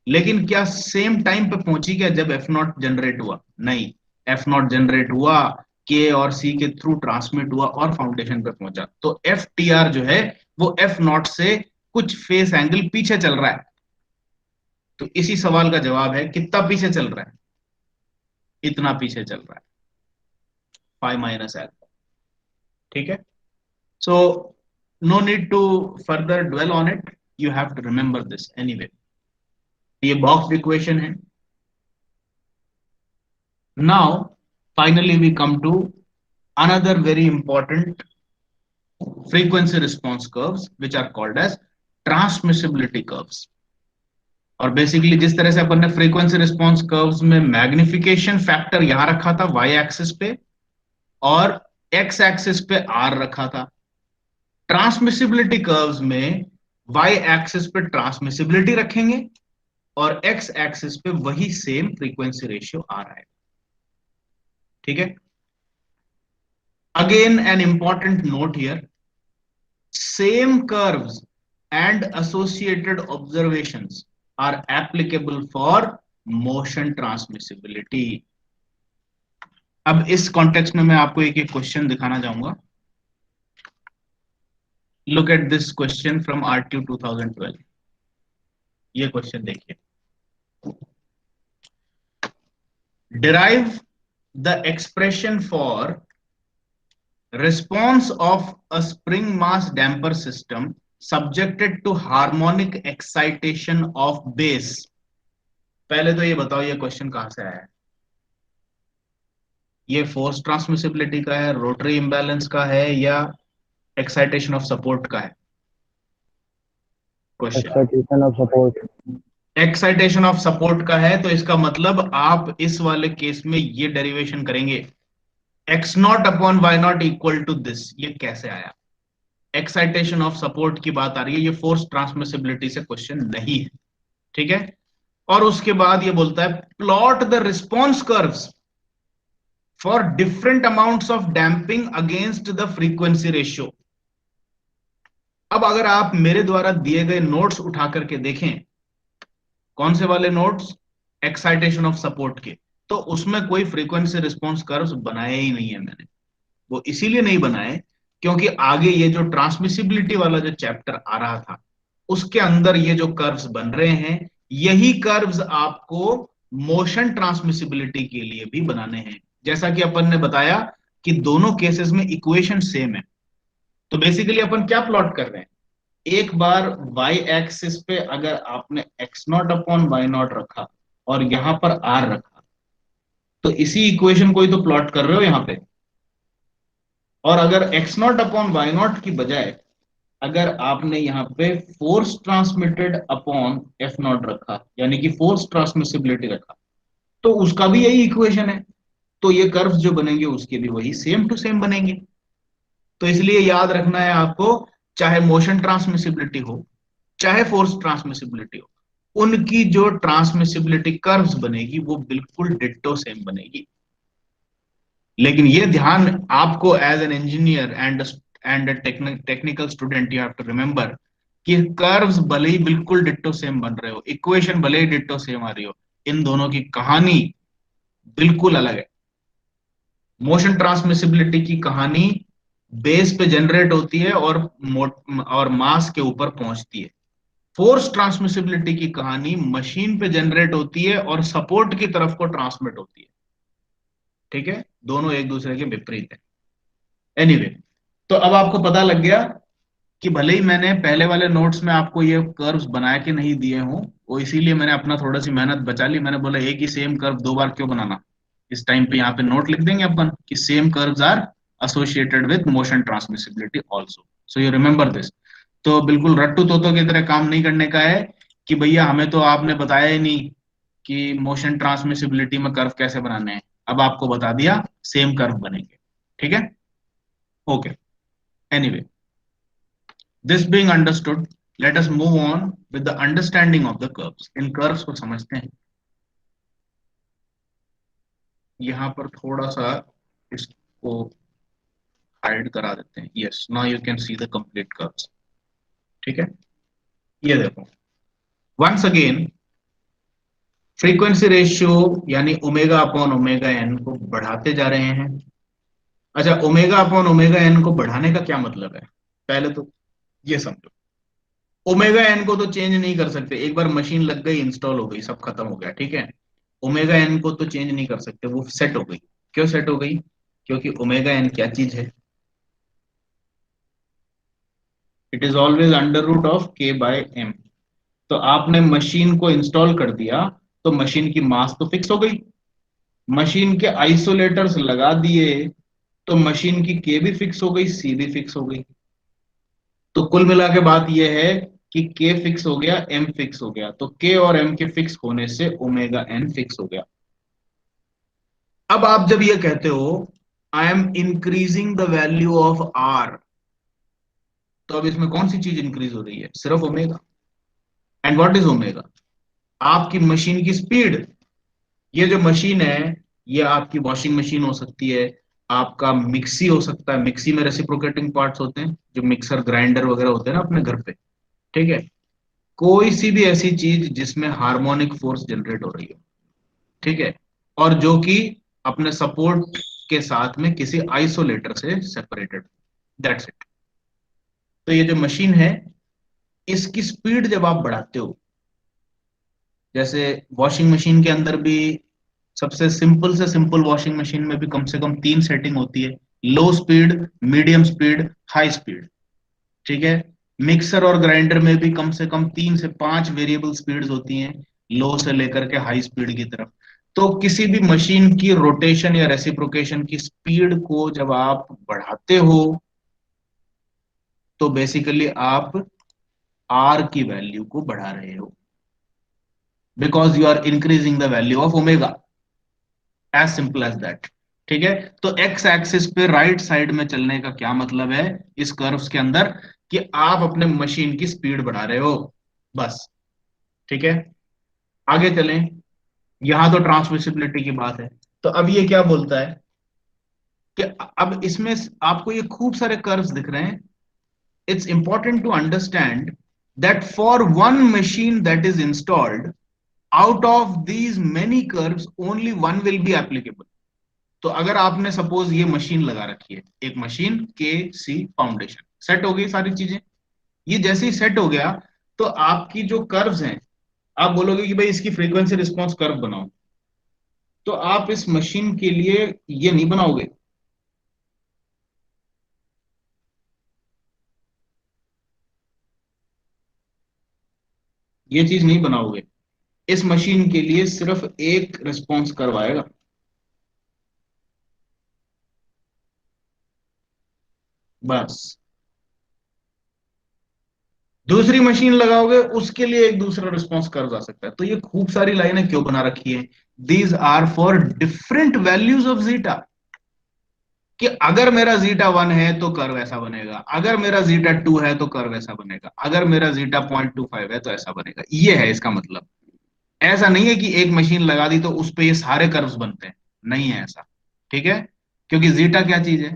लेकिन क्या सेम टाइम पे पहुंची क्या जब एफ नॉट जनरेट हुआ? नहीं, एफ नॉट जनरेट हुआ, के और सी के थ्रू ट्रांसमिट हुआ और फाउंडेशन पे पहुंचा. तो एफ टी आर जो है वो एफ नॉट से कुछ फेस एंगल पीछे चल रहा है. तो इसी सवाल का जवाब है कितना पीछे चल रहा है? इतना पीछे चल रहा है, फाइव माइनस एल्फा. ठीक है, so no need to further dwell on it, you have to remember this anyway. ये बॉक्स इक्वेशन है. Now finally we come to another very important frequency response curves which are called as transmissibility curves. और basically जिस तरह से अपन ने frequency response curves में magnification factor यहां रखा था वाई एक्सिस पे और एक्स एक्सिस पे आर रखा था, ट्रांसमिसिबिलिटी कर्व्स में वाई एक्सिस पे ट्रांसमिसिबिलिटी रखेंगे और एक्स एक्सिस पे वही सेम फ्रीक्वेंसी रेशियो आ रहा है. ठीक है। Again an important note here, same curves and associated observations are applicable for motion transmissibility. अब इस कॉन्टेक्स्ट में मैं आपको एक एक क्वेश्चन दिखाना चाहूंगा। Look at this question from RTU 2012। ये क्वेश्चन देखिए, derive the expression for response of a spring mass damper system subjected to harmonic excitation of base। पहले तो ये बताओ ये क्वेश्चन कहां से आया है? ये फोर्स ट्रांसमिसिबिलिटी का है, रोटरी इंबैलेंस का है, या एक्साइटेशन ऑफ सपोर्ट का है? Question
Excitation of support.
Excitation of support का है, तो इसका मतलब आप इस वाले केस में ये डेरिवेशन करेंगे, x naught upon Y naught equal to this. ये कैसे आया? एक्साइटेशन ऑफ सपोर्ट की बात आ रही है, ये फोर्स ट्रांसमिसिबिलिटी से क्वेश्चन नहीं है, ठीक है। और उसके बाद ये बोलता है plot the response curves for different amounts of damping against the frequency ratio. अब अगर आप मेरे द्वारा दिए गए नोट्स उठा करके देखें, कौन से वाले नोट्स? एक्साइटेशन ऑफ सपोर्ट के, तो उसमें कोई फ्रीक्वेंसी रिस्पॉन्स कर्व्स बनाए ही नहीं है मैंने। वो इसीलिए नहीं बनाए क्योंकि आगे ये जो ट्रांसमिसिबिलिटी वाला जो चैप्टर आ रहा था उसके अंदर ये जो कर्व्स बन रहे हैं, यही कर्व्स आपको मोशन ट्रांसमिसिबिलिटी के लिए भी बनाने हैं। जैसा कि अपन ने बताया कि दोनों केसेस में इक्वेशन सेम है। तो बेसिकली अपन क्या प्लॉट कर रहे हैं, एक बार y एक्सिस पे अगर आपने x naught upon Y naught रखा और यहां पर r रखा, तो इसी इक्वेशन को ही तो प्लॉट कर रहे हो यहां पे। और अगर x naught upon Y naught की बजाय अगर आपने यहां पे force transmitted upon F naught रखा, यानी कि फोर्स ट्रांसमिसिबिलिटी रखा, तो उसका भी यही इक्वेशन है। तो ये कर्व्स जो बनेंगे उसके भी वही सेम टू सेम बनेंगे। तो इसलिए याद रखना है आपको, चाहे मोशन ट्रांसमिसिबिलिटी हो चाहे फोर्स ट्रांसमिसिबिलिटी हो, उनकी जो ट्रांसमिसिबिलिटी कर्व्स बनेगी वो बिल्कुल डिट्टो सेम बनेगी। लेकिन ये ध्यान आपको as an engineer and technical student you have to remember कि कर्व्स भले ही बिल्कुल डिट्टो सेम बन रहे हो, इक्वेशन भले ही डिट्टो सेम आ रही हो, इन दोनों की कहानी बिल्कुल अलग है। मोशन ट्रांसमिसिबिलिटी की कहानी बेस पे जनरेट होती है और मास के ऊपर पहुंचती है। फोर्स ट्रांसमिसिबिलिटी की कहानी मशीन पे जनरेट होती है और सपोर्ट की तरफ को ट्रांसमिट होती है, ठीक है। दोनों एक दूसरे के विपरीत है। एनीवे, तो अब आपको पता लग गया कि भले ही मैंने पहले वाले नोट्स में आपको ये कर्व्स बना के नहीं दिए हों, वो इसीलिए मैंने अपना थोड़ा सी मेहनत बचा ली। मैंने बोला एक ही सेम कर्व दो बार क्यों बनाना, इस टाइम पे यहाँ पे नोट लिख देंगे अपन कि same curves are associated with motion transmissibility also, so you remember this. तो बिल्कुल रट्टू तोतों की तरह काम नहीं करने का है कि भैया हमें तो आपने बताया ही नहीं कि मोशन ट्रांसमिसिबिलिटी में कर्व कैसे बनाने हैं। अब आपको बता दिया, सेम कर्व बनेंगे, ठीक है। Okay, anyway, this being understood, let us move on with the understanding of the curves। In curves को समझते हैं। यहां पर थोड़ा सा इसको हाइड करा देते हैं। Yes, now you can see the complete curves, ठीक है। ये देखो, वंस अगेन फ्रीक्वेंसी रेशियो यानी ओमेगा अपॉन ओमेगा एन को बढ़ाते जा रहे हैं। अच्छा, ओमेगा अपॉन ओमेगा एन को बढ़ाने का क्या मतलब है, पहले तो ये समझो। ओमेगा एन को तो चेंज नहीं कर सकते, एक बार मशीन लग गई, इंस्टॉल हो गई, सब खत्म हो गया, ठीक है। ओमेगा एन को तो चेंज नहीं कर सकते, वो सेट हो गई। क्यों सेट हो गई? क्योंकि ओमेगा एन क्या चीज है? It is always under root of K by M. तो आपने मशीन को इंस्टॉल कर दिया तो मशीन की मास तो फिक्स हो गई, मशीन के आइसोलेटर्स लगा दिए तो मशीन की के भी फिक्स हो गई, सी भी फिक्स हो गई। तो कुल मिला के बात यह है कि के फिक्स हो गया, एम फिक्स हो गया, तो के और एम के फिक्स होने से ओमेगा एन फिक्स हो गया। अब आप जब ये कहते हो I am increasing the value of R, तो अब इसमें कौन सी चीज इंक्रीज हो रही है? सिर्फ omega. And what is omega? आपकी मशीन की स्पीड। ये जो मशीन है ये आपकी वॉशिंग मशीन हो सकती है, आपका मिक्सी हो सकता है, मिक्सी में रेसिप्रोकेटिंग पार्ट्स होते हैं, जो मिक्सर ग्राइंडर वगैरह होते हैं ना अपने घर पे, ठीक है। कोई सी भी ऐसी चीज जिसमें हार्मोनिक फोर्स जनरेट हो रही हो, ठीक है, और जो कि अपने सपोर्ट के साथ में किसी आइसोलेटर से सेपरेटेड, दैट्स इट। तो ये जो मशीन है, इसकी स्पीड जब आप बढ़ाते हो, जैसे वॉशिंग मशीन के अंदर भी सबसे सिंपल से सिंपल वॉशिंग मशीन में भी कम से कम तीन सेटिंग होती है: लो speed, medium speed, high speed, ठीक है। मिक्सर और ग्राइंडर में भी कम से कम 3 से 5 वेरिएबल स्पीड्स होती हैं, लो से लेकर के हाई स्पीड की तरफ। तो किसी भी मशीन की रोटेशन या रेसिप्रोकेशन की स्पीड को जब आप बढ़ाते हो, तो बेसिकली आप आर की वैल्यू को बढ़ा रहे हो, because you are increasing the value of omega, as simple as that. ठीक है। तो एक्स एक्सिस पे राइट साइड में चलने का क्या मतलब है इस कर्व्स के अंदर, कि आप अपने मशीन की स्पीड बढ़ा रहे हो, बस। ठीक है, आगे चलें। यहां तो ट्रांसमिसिबिलिटी की बात है। तो अब ये क्या बोलता है कि अब इसमें आपको ये खूब सारे कर्व्स दिख रहे हैं। It's important to understand that for one machine that is installed, out of these many curves only one will be applicable. तो अगर आपने सपोज ये मशीन लगा रखी है, एक मशीन के सी फाउंडेशन, सेट हो गई सारी चीजें, ये जैसे ही सेट हो गया, तो आपकी जो कर्व्स हैं, आप बोलोगे कि भाई इसकी फ्रीक्वेंसी रिस्पॉन्स कर्व बनाओ, तो आप इस मशीन के लिए ये नहीं बनाओगे। ये चीज नहीं बनाओगे। इस मशीन के लिए सिर्फ एक रिस्पॉन्स कर्व आएगा, बस। दूसरी मशीन लगाओगे, उसके लिए एक दूसरा रिस्पॉन्स कर्व आ सकता है। तो ये खूब सारी लाइनें क्यों बना रखी है? These are for different values of zeta. कि अगर मेरा जीटा 1 है तो कर्व ऐसा बनेगा, अगर मेरा जीटा 2 है तो कर्व ऐसा बनेगा, अगर मेरा जीटा 0.25 है तो ऐसा बनेगा। ये है इसका मतलब। ऐसा नहीं है कि एक मशीन लगा दी तो उस पे ये सारे कर्व्स बनते हैं, नहीं है ऐसा। ठीक है, क्योंकि जीटा क्या चीज है?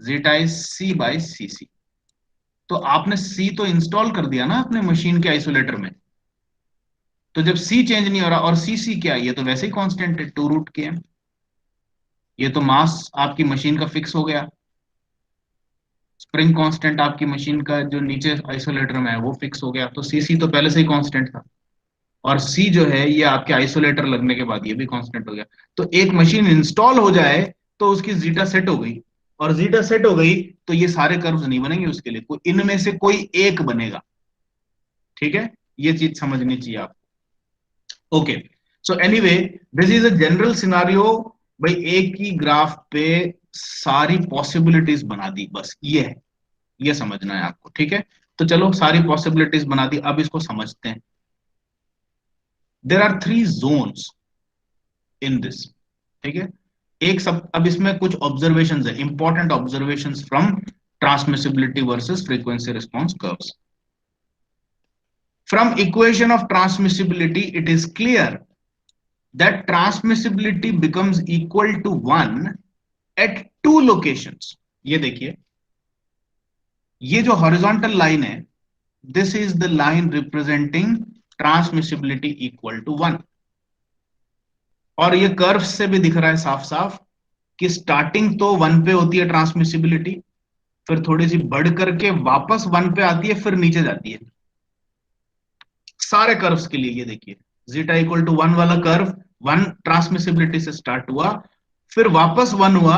जीटा इज सी बाई सी सी। तो आपने सी तो इंस्टॉल कर दिया ना अपने मशीन के आइसोलेटर में। तो जब सी चेंज नहीं हो रहा, और सी सी क्या है? ये तो वैसे ही कांस्टेंट है, 2√Km। ये तो मास आपकी मशीन का फिक्स हो गया। स्प्रिंग कांस्टेंट आपकी मशीन का जो नीचे आइसोलेटर में है वो फिक्स हो गया, तो सी सी तो पहले से ही कांस्टेंट था। और सी जो है ये आपके आइसोलेटर लगने के बाद ये भी कांस्टेंट हो गया। तो एक मशीन इंस्टॉल हो जाए तो उसकी जीटा सेट हो गई, और जीटा सेट हो गई तो ये सारे कर्व्स नहीं बनेंगे उसके लिए, कोई इनमें से कोई एक बनेगा। ठीक है, ये चीज समझनी चाहिए आप। Okay, so anyway, this is a general scenario. भाई एक ही ग्राफ पे सारी पॉसिबिलिटीज बना दी, बस ये है, ये समझना है आपको। ठीक है, तो चलो सारी पॉसिबिलिटीज बना दी, अब इसको समझते हैं। There are 3 zones in this. ठीक है, एक सब, अब इसमें कुछ ऑब्जर्वेशंस है, important observations from transmissibility versus frequency response curves. From equation of transmissibility it is clear that transmissibility becomes equal to 1 at two locations। ये देखिए, ये जो हॉरिजॉन्टल लाइन है, this is the line representing transmissibility equal to 1। और ये curve से भी दिख रहा है साफ साफ कि स्टार्टिंग तो 1 पे होती है ट्रांसमिसिबिलिटी, फिर थोड़ी सी बढ़ करके वापस 1 पे आती है, फिर नीचे जाती है। सारे कर्व्स के लिए ये देखिए, जीटा इक्वल टू 1 वाला कर्व 1 ट्रांसमिसिबिलिटी से स्टार्ट हुआ, फिर वापस 1 हुआ,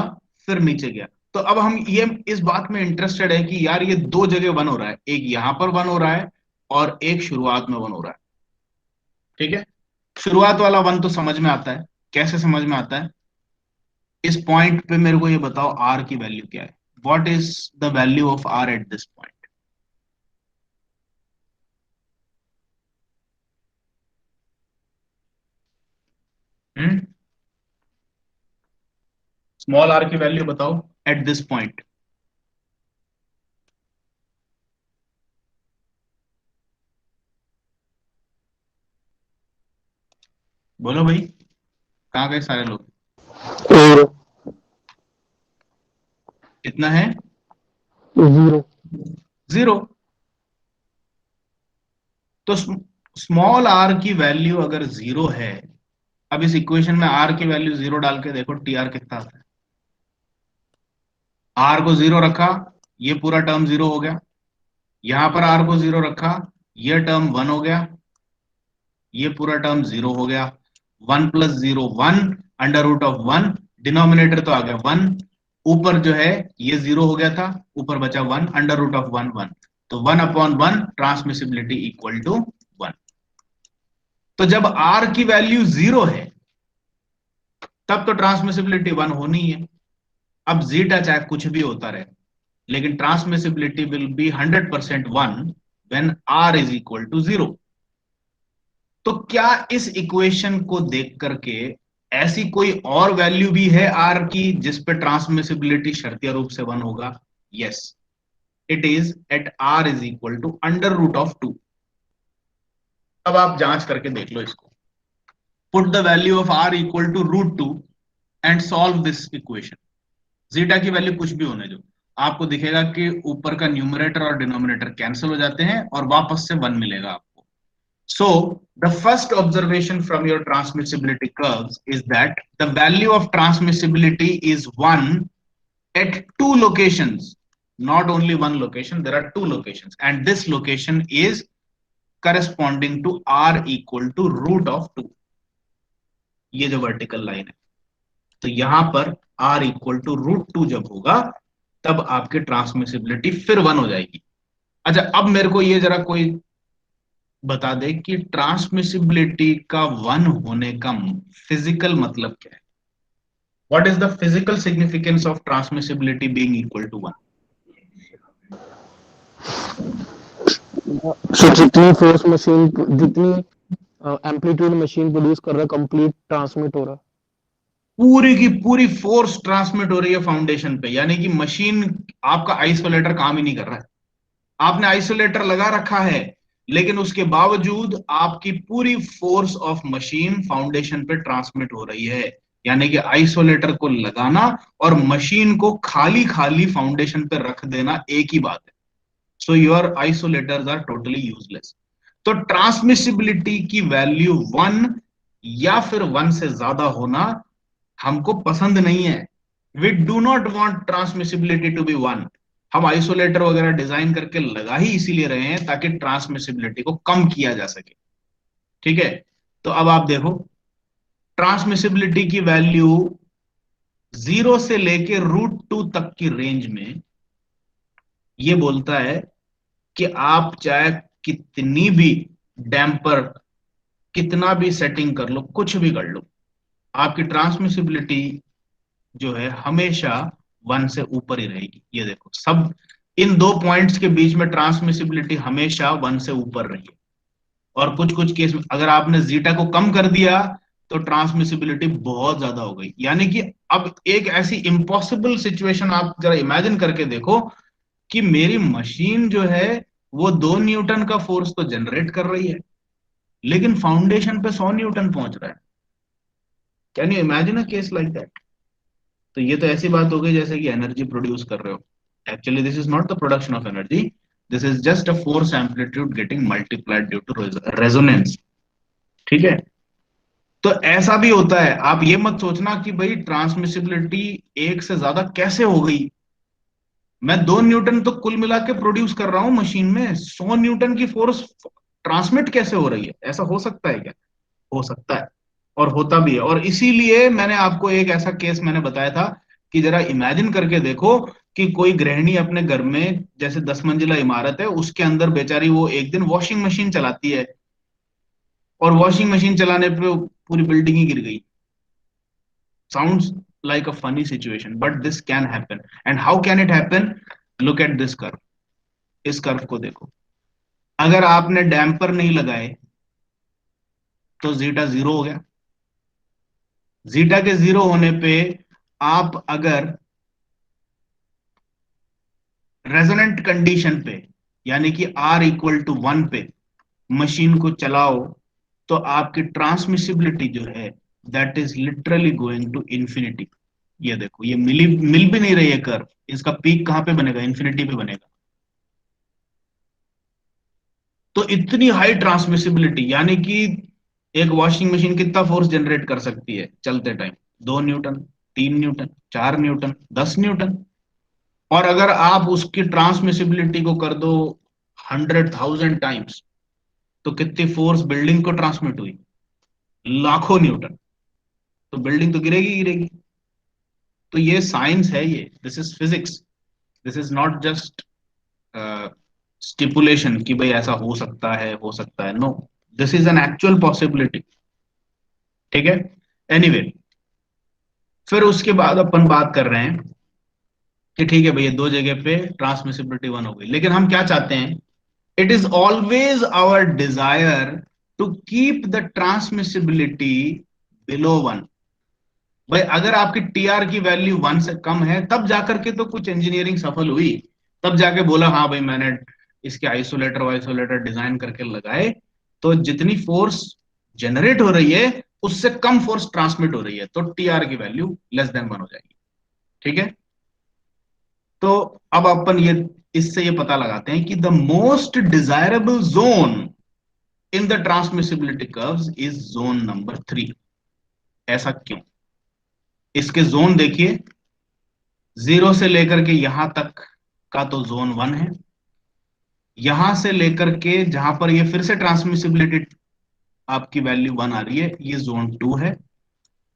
फिर नीचे गया। तो अब हम ये इस बात में इंटरेस्टेड है कि यार ये दो जगह 1 हो रहा है, एक यहां पर 1 हो रहा है और एक शुरुआत में 1 हो रहा है। ठीक है, शुरुआत वाला 1 तो समझ में आता है। कैसे समझ में आता है? इस पॉइंट पे मेरे को ये बताओ आर की वैल्यू क्या है? What is the value of R at this point? Small R की वैल्यू बताओ एट दिस पॉइंट। बोलो भाई। कहाँ गए सारे लोग?
जीरो।
कितना है?
जीरो।
जीरो। तो स्मॉल आर की वैल्यू अगर जीरो है, अब इस इक्वेशन में आर की वैल्यू जीरो डाल के देखो टी आर कितना आता है। आर को जीरो रखा, ये पूरा टर्म जीरो हो गया। यहां पर आर को जीरो रखा, ये टर्म वन हो गया, ये पूरा टर्म जीरो हो गया। One plus zero one, under root of one, denominator तो आ गया वन, ऊपर जो है ये जीरो हो गया था, ऊपर बचा one, under root of one one, तो one upon one, transmissibility equal to one. तो जब आर की वैल्यू जीरो है तब तो ट्रांसमिसिबिलिटी वन होनी है। अब जीटा चाहे कुछ भी होता रहे, लेकिन transmissibility will be 100% one when R is equal to zero. तो क्या इस इक्वेशन को देख करके ऐसी कोई और वैल्यू भी है आर की जिस पे ट्रांसमिसिबिलिटी शर्तीय रूप से वन होगा? Yes, it is at R is equal to under root of two. अब आप जांच करके देख लो इसको। Put the value of R equal to root two and solve this equation. Zeta की वैल्यू कुछ भी होने दो, आपको दिखेगा कि ऊपर का न्यूमरेटर और डिनोमिनेटर कैंसिल हो जाते हैं और वापस से वन मिलेगा आपको। So, the first observation from your transmissibility curves is that the value of transmissibility is 1 at two locations, not only one location, there are two locations, and this location is corresponding to r equal to root of 2. ये जो vertical line है, तो यहां पर r equal to root two जब होगा तब आपकी ट्रांसमिसिबिलिटी फिर वन हो जाएगी। अच्छा, अब मेरे को ये जरा कोई बता दे कि ट्रांसमिसिबिलिटी का वन होने का फिजिकल मतलब क्या है? What is the physical significance of transmissibility being equal to one?
So जितनी फोर्स मशीन, जितनी एम्पलीट्यूड मशीन प्रोड्यूस कर रहा है, कंप्लीट ट्रांसमिट हो रहा है।
पूरी की पूरी फोर्स ट्रांसमिट हो रही है फाउंडेशन पे, यानी कि मशीन, आपका आइसोलेटर काम ही नहीं कर रहा है। आपने आइसोलेटर लगा रखा है, लेकिन उसके बावजूद आपकी पूरी फोर्स ऑफ मशीन फाउंडेशन पे ट्रांसमिट हो रही है। यानी कि आइसोलेटर को लगाना और मशीन को खाली खाली फाउंडेशन पे रख देना एक ही बात है। So your isolators are totally useless. तो ट्रांसमिसिबिलिटी की वैल्यू वन या फिर वन से ज्यादा होना हमको पसंद नहीं है। We do not want transmissibility to be one. हम आइसोलेटर वगैरह डिजाइन करके लगा ही इसीलिए रहे हैं ताकि ट्रांसमिसिबिलिटी को कम किया जा सके। ठीक है, तो अब आप देखो, ट्रांसमिसिबिलिटी की वैल्यू जीरो से लेके रूट टू तक की रेंज में ये बोलता है कि आप चाहे कितनी भी डैम्पर, कितना भी सेटिंग कर लो, कुछ भी कर लो, आपकी ट्रांसमिसिबिलिटी जो है हमेशा वन से ऊपर ही रहेगी। ये देखो, सब इन दो पॉइंट्स के बीच में ट्रांसमिसिबिलिटी हमेशा वन से ऊपर रही है। और कुछ कुछ केस में अगर आपने जीटा को कम कर दिया तो ट्रांसमिसिबिलिटी बहुत ज्यादा हो गई। यानी कि अब एक ऐसी इम्पॉसिबल सिचुएशन आप जरा इमेजिन करके देखो कि मेरी मशीन जो है वो 2 न्यूटन का फोर्स तो जनरेट कर रही है, लेकिन फाउंडेशन पे 100 न्यूटन पहुंच रहा है। Can you imagine a case like that? तो ये तो ऐसी बात हो गई जैसे कि एनर्जी प्रोड्यूस कर रहे हो। Actually this is not the production of energy, this is just a force amplitude getting multiplied due to resonance. ठीक है, तो ऐसा भी होता है। आप ये मत सोचना कि भाई ट्रांसमिसिबिलिटी एक से ज्यादा कैसे हो गई। मैं 2 न्यूटन तो कुल मिला के प्रोड्यूस कर रहा हूं मशीन में, 100 न्यूटन की फोर्स ट्रांसमिट कैसे हो रही है? ऐसा हो सकता है क्या? हो सकता है, और होता भी है। और इसीलिए मैंने आपको एक ऐसा केस मैंने बताया था कि जरा इमेजिन करके देखो कि कोई गृहिणी अपने घर में, जैसे 10 मंजिला इमारत है, उसके अंदर बेचारी वो एक दिन वॉशिंग मशीन चलाती है और वॉशिंग मशीन चलाने पे पूरी बिल्डिंग ही गिर गई। Sounds like a funny situation, but this can happen. And how can it happen? Look at this curve. इस कर्व को देखो, अगर आपने डैम्पर नहीं लगाए तो जीटा जीरो हो गया। जीटा के जीरो होने पे आप अगर रेजोनेंट कंडीशन पे, यानी कि आर इक्वल टू वन पे मशीन को चलाओ, तो आपकी ट्रांसमिसिबिलिटी जो है that is literally going to infinity. ये देखो, ये मिल भी नहीं रही है कर्व, इसका पीक कहां पे बनेगा, इंफिनिटी पे बनेगा। तो इतनी हाई ट्रांसमिसिबिलिटी, यानी कि एक वॉशिंग मशीन कितना फोर्स जनरेट कर सकती है चलते time, 2 Newton, 3 Newton, 4 Newton, 10 Newton. और अगर आप उसकी ट्रांसमिसिबिलिटी को कर दो 100,000 टाइम्स, तो कितनी फोर्स बिल्डिंग को ट्रांसमिट हुई, लाखों न्यूटन। तो बिल्डिंग तो गिरेगी गिरेगी। तो ये साइंस है, ये this is physics. This is not just stipulation कि भाई ऐसा हो सकता है, no, this is an actual possibility. ठीक है। एनीवे anyway, फिर उसके बाद अपन बात कर रहे हैं कि ठीक है भैया, दो जगह पे ट्रांसमिसिबिलिटी 1 हो गई, लेकिन हम क्या चाहते हैं, it is always our desire to keep the transmissibility below 1। भाई अगर आपकी टीआर की वैल्यू 1 से कम है, तब जाकर के तो कुछ इंजीनियरिंग सफल हुई, तब जाके बोला हाँ भाई मैंने इसके आइसोलेटर वाइसोलेटर डिजाइन करके लगाए, तो जितनी फोर्स जनरेट हो रही है उससे कम फोर्स ट्रांसमिट हो रही है, तो टीआर की वैल्यू लेस देन 1 हो जाएगी। ठीक है। तो अब अपन ये इससे ये पता लगाते हैं कि the most desirable zone in the transmissibility curves is zone number 3। ऐसा क्यों? इसके जोन देखिए, 0 से लेकर के यहां तक का तो जोन 1 है, यहां से लेकर के जहां पर ये फिर से ट्रांसमिसिबिलिटी आपकी वैल्यू 1 आ रही है, ये जोन 2 है।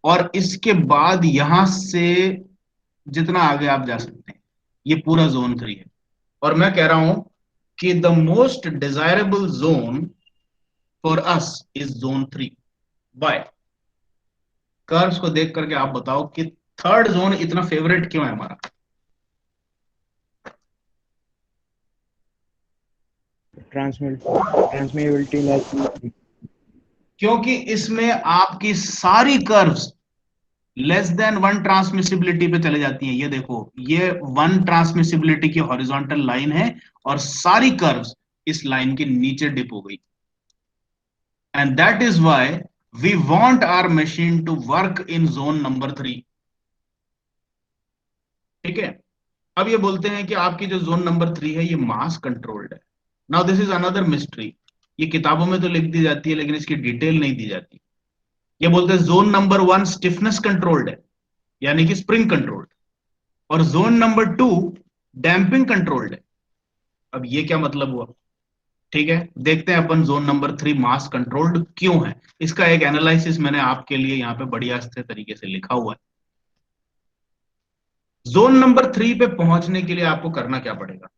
और इसके बाद यहां से जितना आगे आप जा सकते हैं, ये पूरा जोन 3 है। और मैं कह रहा हूं कि the most desirable zone for us is zone 3। By curves को देख करके आप बताओ कि थर्ड जोन इतना फेवरेट क्यों है हमारा?
ट्रांसमिटेबिलिटी लेस देन 3।
क्योंकि इसमें आपकी सारी कर्व्स लेस देन 1 ट्रांसमिसिबिलिटी पे चले जाती हैं। ये देखो, ये 1 ट्रांसमिसिबिलिटी की हॉरिजॉन्टल लाइन है, और सारी कर्व्स इस लाइन के नीचे डिप हो गई। And that is why we want our machine to work in zone number 3। ठीक है। अब ये बोलते हैं कि आपकी जो जोन नंबर 3 है ये मास कंट्रोल्ड है। Now this is another mystery. ये किताबों में तो लिख दी जाती है, लेकिन इसकी डिटेल नहीं दी जाती। ये बोलते हैं जोन नंबर 1 स्टिफनेस कंट्रोल्ड है, यानी कि स्प्रिंग कंट्रोल्ड, और जोन नंबर 2 डैम्पिंग कंट्रोल्ड है। अब ये क्या मतलब हुआ? ठीक है, देखते हैं अपन जोन नंबर 3 मास कंट्रोल्ड क्यों है। इसका एक एनालिसिस मैंने आपके लिए यहाँ पे बढ़िया से तरीके से लिखा हुआ है। जोन नंबर 3 पे पहुंचने के लिए आपको करना क्या पड़ेगा?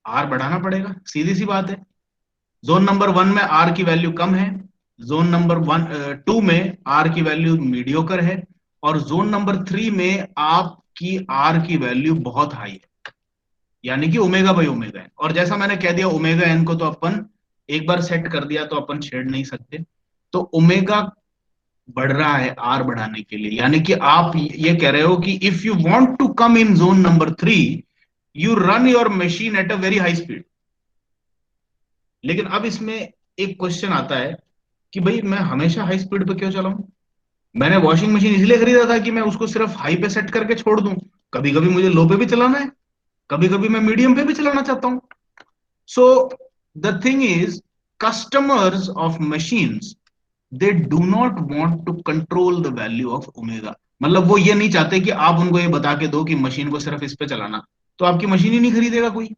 आर बढ़ाना पड़ेगा, सीधी सी बात है। जोन नंबर 1 में आर की वैल्यू कम है, जोन नंबर 2 में आर की वैल्यू मीडियोकर है, और जोन नंबर 3 में आपकी आर की वैल्यू बहुत हाई है, यानी कि ओमेगा बाई ओमेगा एन। और जैसा मैंने कह दिया, ओमेगा एन को तो अपन एक बार सेट कर दिया तो अपन छेड़ नहीं सकते। तो ओमेगा बढ़ रहा है आर बढ़ाने के लिए, यानी कि आप ये कह रहे हो कि if you want to come in zone number 3, you run your machine at a very high speed. लेकिन अब इसमें एक क्वेश्चन आता है कि भाई मैं हमेशा हाई स्पीड पे क्यों चलाऊं? मैंने वॉशिंग मशीन इसलिए खरीदा था कि मैं उसको सिर्फ हाई पे सेट करके छोड़ दूं। कभी कभी मुझे लो पे भी चलाना है, कभी कभी मैं मीडियम पे भी चलाना चाहता हूं। So the thing is, customers of machines, they do not want to control the value of omega। मतलब वो ये नहीं चाहते कि आप उनको ये बता के दो कि मशीन को सिर्फ इस पे चलाना, तो आपकी मशीन ही नहीं खरीदेगा कोई।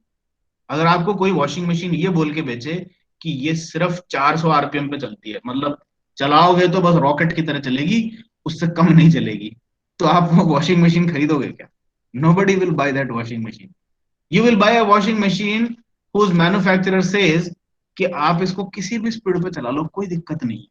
अगर आपको कोई वॉशिंग मशीन ये बोल के बेचे कि ये सिर्फ 400 आरपीएम पे चलती है, मतलब चलाओगे तो बस रॉकेट की तरह चलेगी, उससे कम नहीं चलेगी, तो आप वो वॉशिंग मशीन खरीदोगे क्या? Nobody will buy that washing machine. You will buy a washing machine whose manufacturer says कि आप इसको किसी भी स्पीड पे चला लो, कोई दिक्कत नहीं।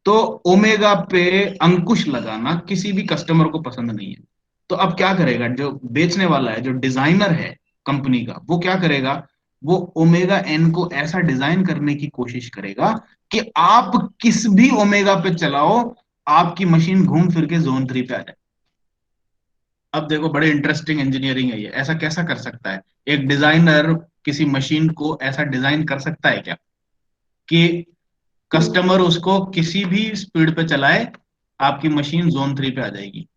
तो ओमेगा पे अंकुश लगाना किसी भी कस्टमर को पसंद नहीं है। तो अब क्या करेगा जो बेचने वाला है, जो डिजाइनर है कंपनी का, वो क्या करेगा? वो ओमेगा एन को ऐसा डिजाइन करने की कोशिश करेगा कि आप किस भी ओमेगा पे चलाओ, आपकी मशीन घूम फिर के जोन 3 पे आ जाए। अब देखो, बड़े इंटरेस्टिंग इंजीनियरिंग है ये। ऐसा कैसा कर सकता है एक डिजाइनर? किसी मशीन को ऐसा डिजाइन कर सकता है क्या कि कस्टमर उसको किसी भी स्पीड पे चलाए, आपकी मशीन जोन 3 पे आ जाएगी।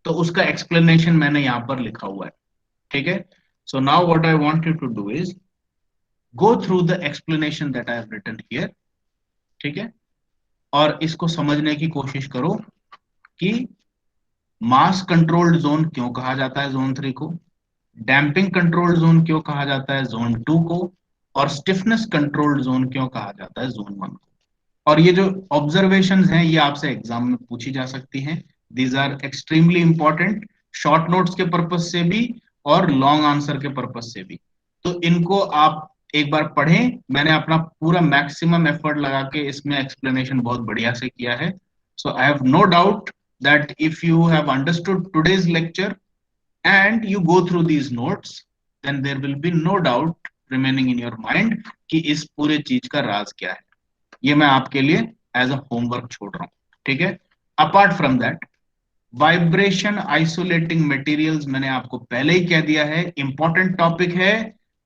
तो उसका एक्सप्लेनेशन मैंने यहां पर लिखा हुआ है, ठीक है। So now what I want you to do is go through the explanation that I have written here, ठीक है। और इसको समझने की कोशिश करो कि मास कंट्रोल्ड जोन क्यों कहा जाता है जोन 3 को, डैम्पिंग कंट्रोल्ड जोन क्यों कहा जाता है जोन 2 को, और स्टिफनेस कंट्रोल्ड जोन क्यों कहा जाता है जोन 1 को। और ये जो ऑब्जर्वेशंस हैं ये आपसे एग्जाम में पूछी जा सकती हैं। These are extremely important, short notes के पर्पज से भी और लॉन्ग आंसर के पर्पज से भी। तो इनको आप एक बार पढ़ें, मैंने अपना पूरा मैक्सिमम एफर्ट लगा के इसमें एक्सप्लेनेशन बहुत बढ़िया से किया है। So I have no doubt that if you have understood today's lecture and you go through these notes, then there will be no doubt remaining in your mind कि इस पूरे चीज का राज क्या है। ये मैं आपके लिए एज अ होमवर्क छोड़ रहा हूं, ठीक है। Apart from that, vibration isolating materials मैंने आपको पहले ही कह दिया है, इंपॉर्टेंट टॉपिक है।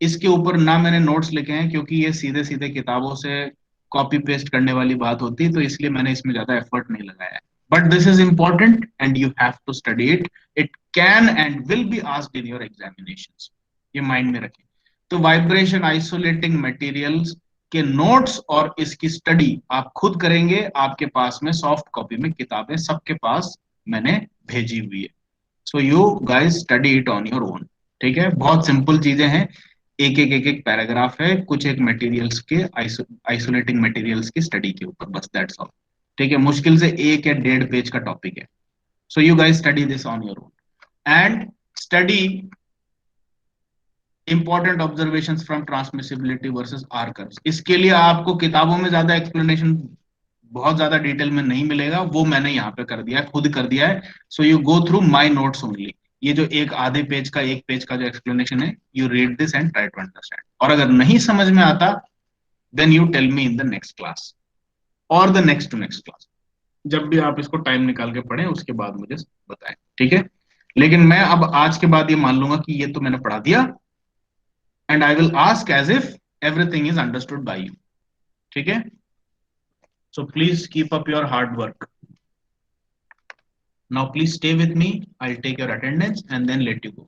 इसके ऊपर ना मैंने नोट्स लिखे हैं क्योंकि ये सीधे सीधे किताबों से कॉपी पेस्ट करने वाली बात होती है, तो इसलिए मैंने इसमें ज्यादा एफर्ट नहीं लगाया है। But this is important and you have to study it, it can and will be asked in your examinations, ये माइंड में रखें। तो वाइब्रेशन आइसोलेटिंग मटेरियल्स के नोट्स और इसकी स्टडी आप खुद करेंगे, आपके पास में सॉफ्ट कॉपी में किताबें सबके पास मैंने भेजी हुई है। So you guys study it on your own, ठीक है। बहुत सिंपल चीजें हैं, एक एक पैराग्राफ है कुछ एक मटेरियल्स के आइसोलेटिंग मटेरियल्स की स्टडी के ऊपर, बस दैट्स ऑल, ठीक है। मुश्किल से 1 या 1.5 पेज का टॉपिक है। So you guys study this on your own and study important observations from transmissibility versus R curves. इसके लिए आपको किताबों में ज्यादा एक्सप्लेनेशन बहुत ज्यादा डिटेल में नहीं मिलेगा, वो मैंने यहाँ पे कर दिया है, खुद कर दिया है। So you go through my notes only. ये जो एक आधे पेज का 1 पेज का जो एक्सप्लेनेशन है, you read this and try to understand. और अगर नहीं समझ में आता then you tell me in the next class और the next to next class, जब भी आप इसको टाइम निकाल के पढ़ें उसके बाद मुझे बताएं, ठीक है। लेकिन मैं अब आज के बाद ये मान लूंगा कि ये तो मैंने पढ़ा दिया and I will ask as if everything is understood by you, ठीक है। So please keep up your hard work. Now please stay with me. I'll take your attendance and then let you go.